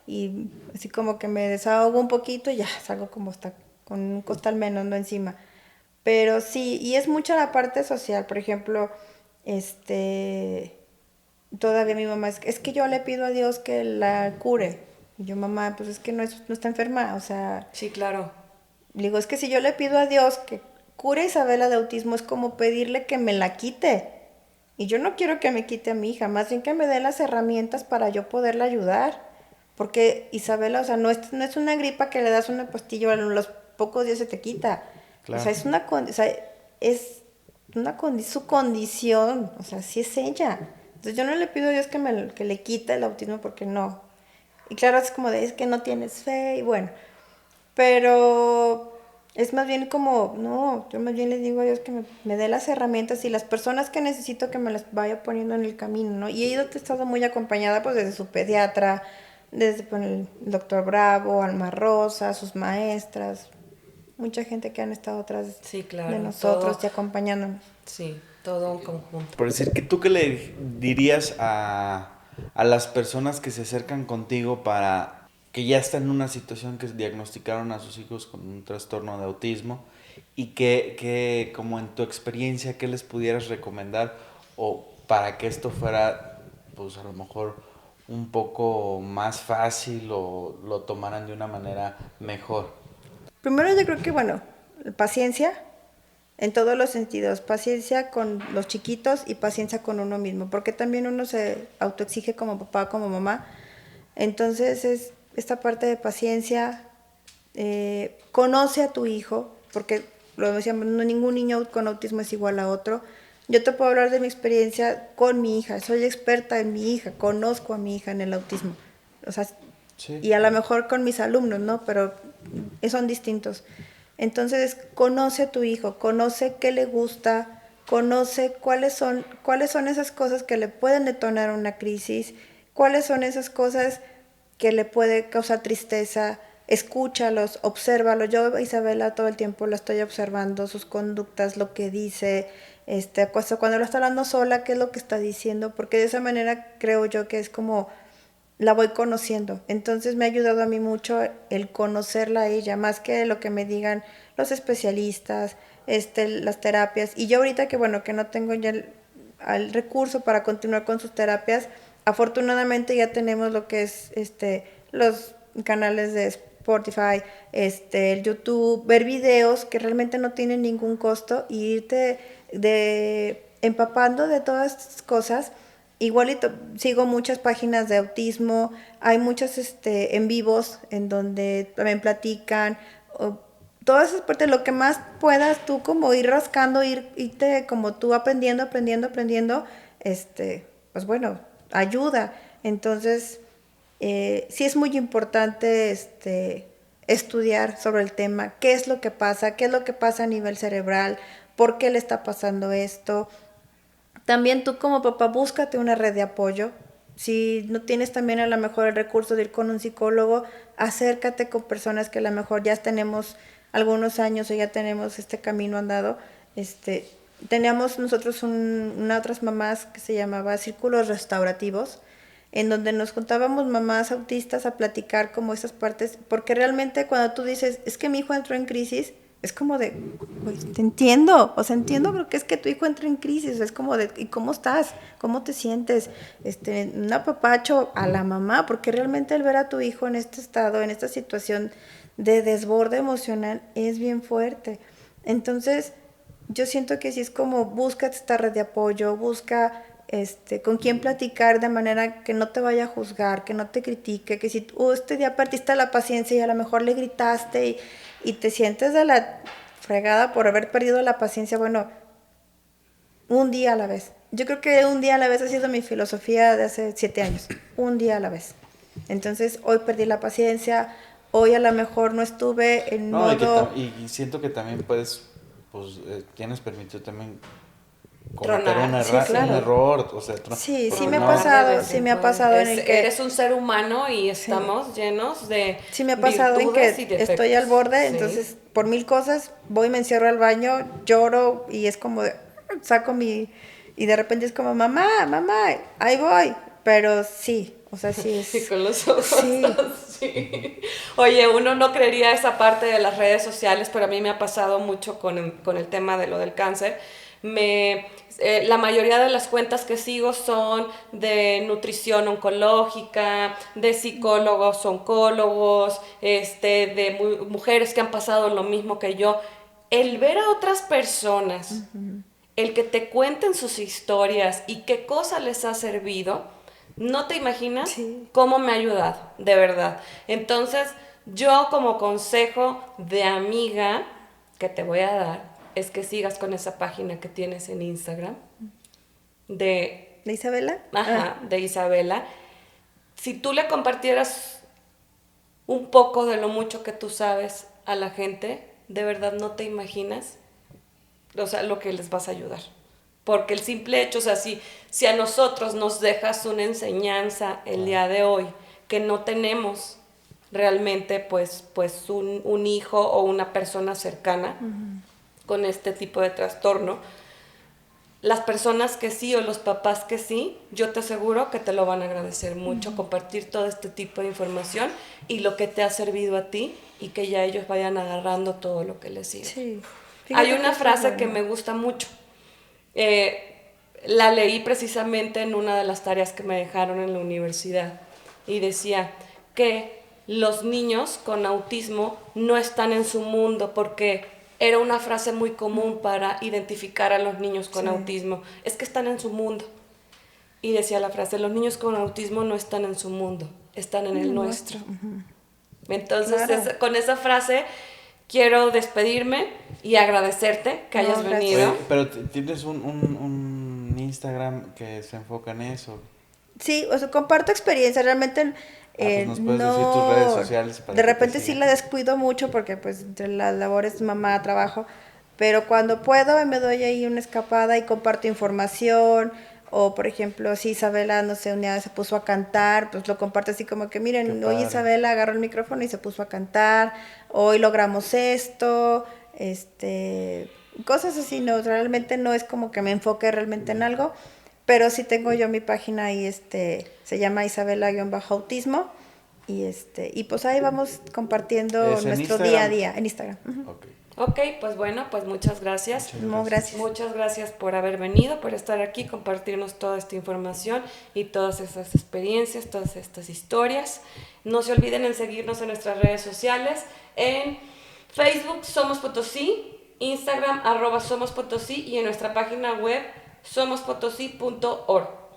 y así como que me desahogo un poquito y ya salgo como hasta con un costal menos, no encima. Pero sí, y es mucha la parte social, por ejemplo, todavía mi mamá es que yo le pido a Dios que la cure. Y yo, mamá, pues es que no está enferma, o sea, Sí, claro. digo, es que si yo le pido a Dios que cure a Isabela de autismo, es como pedirle que me la quite. Y yo no quiero que me quite a mi hija, más bien que me dé las herramientas para yo poderla ayudar. Porque Isabela, o sea, no es una gripa que le das una pastilla, a los pocos días se te quita. Claro. O sea, es su condición, o sea, sí es ella. Entonces yo no le pido a Dios que le quite el autismo porque no. Y claro, es como es que no tienes fe y bueno. Pero es más bien como, no, yo más bien le digo a Dios que me dé las herramientas y las personas que necesito que me las vaya poniendo en el camino, ¿no? Y he estado muy acompañada pues desde su pediatra, desde pues, el doctor Bravo, Alma Rosa, sus maestras, mucha gente que han estado atrás Sí, claro, de nosotros todo. y acompañándonos. Sí, todo un conjunto. Por decir, que ¿tú qué le dirías a las personas que se acercan contigo para que ya están en una situación que diagnosticaron a sus hijos con un trastorno de autismo y que como en tu experiencia, qué les pudieras recomendar o para que esto fuera, pues a lo mejor un poco más fácil o lo tomaran de una manera mejor? Primero yo creo que, bueno, paciencia en todos los sentidos, paciencia con los chiquitos y paciencia con uno mismo, porque también uno se autoexige como papá, como mamá. Entonces es esta parte de paciencia, conoce a tu hijo, porque lo decíamos, no, ningún niño con autismo es igual a otro. Yo te puedo hablar de mi experiencia con mi hija, soy experta en mi hija, conozco a mi hija en el autismo. O sea, Sí. y a lo mejor con mis alumnos, ¿no? Pero son distintos. Entonces, conoce a tu hijo, conoce qué le gusta, conoce cuáles son esas cosas que le pueden detonar una crisis, cuáles son esas cosas que le puede causar tristeza, escúchalos, obsérvalos. Yo a Isabela todo el tiempo la estoy observando, sus conductas, lo que dice, cuando lo está hablando sola, qué es lo que está diciendo, porque de esa manera creo yo que es como la voy conociendo. Entonces me ha ayudado a mí mucho el conocerla a ella, más que lo que me digan los especialistas, las terapias. Y yo ahorita que bueno, que no tengo ya el recurso para continuar con sus terapias, afortunadamente ya tenemos lo que es los canales de Spotify, el YouTube, ver videos que realmente no tienen ningún costo y irte empapando de todas estas cosas. Igualito, sigo muchas páginas de autismo, hay muchos en vivos en donde también platican, todas esas partes, lo que más puedas tú como ir rascando, irte como tú aprendiendo, pues bueno, ayuda. Entonces, sí es muy importante estudiar sobre el tema, qué es lo que pasa, a nivel cerebral, por qué le está pasando esto. También tú como papá búscate una red de apoyo. Si no tienes también a lo mejor el recurso de ir con un psicólogo, acércate con personas que a lo mejor ya tenemos algunos años o ya tenemos este camino andado. Teníamos nosotros otras mamás que se llamaba Círculos Restaurativos, en donde nos juntábamos mamás autistas a platicar como esas partes, porque realmente cuando tú dices, es que mi hijo entró en crisis, es como de, pues, te entiendo, o sea, entiendo porque es que tu hijo entra en crisis, es como de, ¿y cómo estás? ¿Cómo te sientes? Un apapacho a la mamá, porque realmente el ver a tu hijo en este estado, en esta situación de desborde emocional, es bien fuerte. Entonces, yo siento que si es como, busca esta red de apoyo, busca con quién platicar de manera que no te vaya a juzgar, que no te critique, que si tú este día perdiste la paciencia y a lo mejor le gritaste y te sientes de la fregada por haber perdido la paciencia, bueno, un día a la vez. Yo creo que un día a la vez ha sido mi filosofía de hace 7 años, un día a la vez. Entonces, hoy perdí la paciencia, hoy a lo mejor no estuve en No, modo... y siento que también puedes, pues, tienes permitido también cometer Tronar, sí, un claro. error, o sea, Sí, sí porque me ha no- pasado, sí me ha pasado en el que... Eres un ser humano y estamos llenos de Sí me ha pasado en que virtudes y defectos. estoy al borde, Sí. entonces por 1000 cosas voy, me encierro al baño, lloro y es como de, saco Y de repente es como, mamá, ahí voy. Pero sí, o sea, sí es... Y con los ojos Sí. así. Oye, uno no creería esa parte de las redes sociales, pero a mí me ha pasado mucho con el tema de lo del cáncer. La mayoría de las cuentas que sigo son de nutrición oncológica, de psicólogos oncólogos, de mujeres que han pasado lo mismo que yo. El ver a otras personas, el que te cuenten sus historias y qué cosa les ha servido, no te imaginas Sí. cómo me ha ayudado, de verdad. Entonces, yo como consejo de amiga que te voy a dar es que sigas con esa página que tienes en Instagram de, ¿De Isabela? de Isabela. Si tú le compartieras un poco de lo mucho que tú sabes a la gente, de verdad no te imaginas, o sea, lo que les vas a ayudar. Porque el simple hecho, o sea, si a nosotros nos dejas una enseñanza el día de hoy que no tenemos realmente, pues un hijo o una persona cercana con este tipo de trastorno, las personas que sí o los papás que sí, yo te aseguro que te lo van a agradecer mucho, compartir todo este tipo de información y lo que te ha servido a ti y que ya ellos vayan agarrando todo lo que les sirve. Sí. Hay Fíjate una que frase está que bueno. me gusta mucho. La leí precisamente en una de las tareas que me dejaron en la universidad y decía que los niños con autismo no están en su mundo porque era una frase muy común para identificar a los niños con Sí. autismo. Es que están en su mundo. Y decía la frase, los niños con autismo no están en su mundo, están en el nuestro. Entonces, Claro. con esa frase quiero despedirme y agradecerte que No, hayas gracias. venido. Oye, pero tienes un Instagram que se enfoca en eso. Sí, o sea, comparto experiencia, realmente Pues nos puedes decir tus no, redes sociales para de que te repente sí sigan. la descuido mucho porque pues entre las labores mamá, trabajo, pero cuando puedo me doy ahí una escapada y comparto información, o por ejemplo, si Isabela, no sé, un día se puso a cantar, pues lo comparto así como que Qué miren, hoy padre. Isabela agarró el micrófono y se puso a cantar, hoy logramos esto, cosas así, no, realmente no es como que me enfoque realmente en algo, pero sí tengo yo mi página ahí, se llama Isabela-autismo, y pues ahí vamos compartiendo ¿Es en nuestro día a Instagram? día en Instagram. Ujú. Ok, Ok, pues bueno, pues muchas gracias. muchas No, gracias. gracias. Muchas gracias por haber venido, por estar aquí, compartirnos toda esta información y todas esas experiencias, todas estas historias. No se olviden en seguirnos en nuestras redes sociales. En Facebook Somos Potosí, Instagram @Somos Potosí y en nuestra página web somospotosí.org.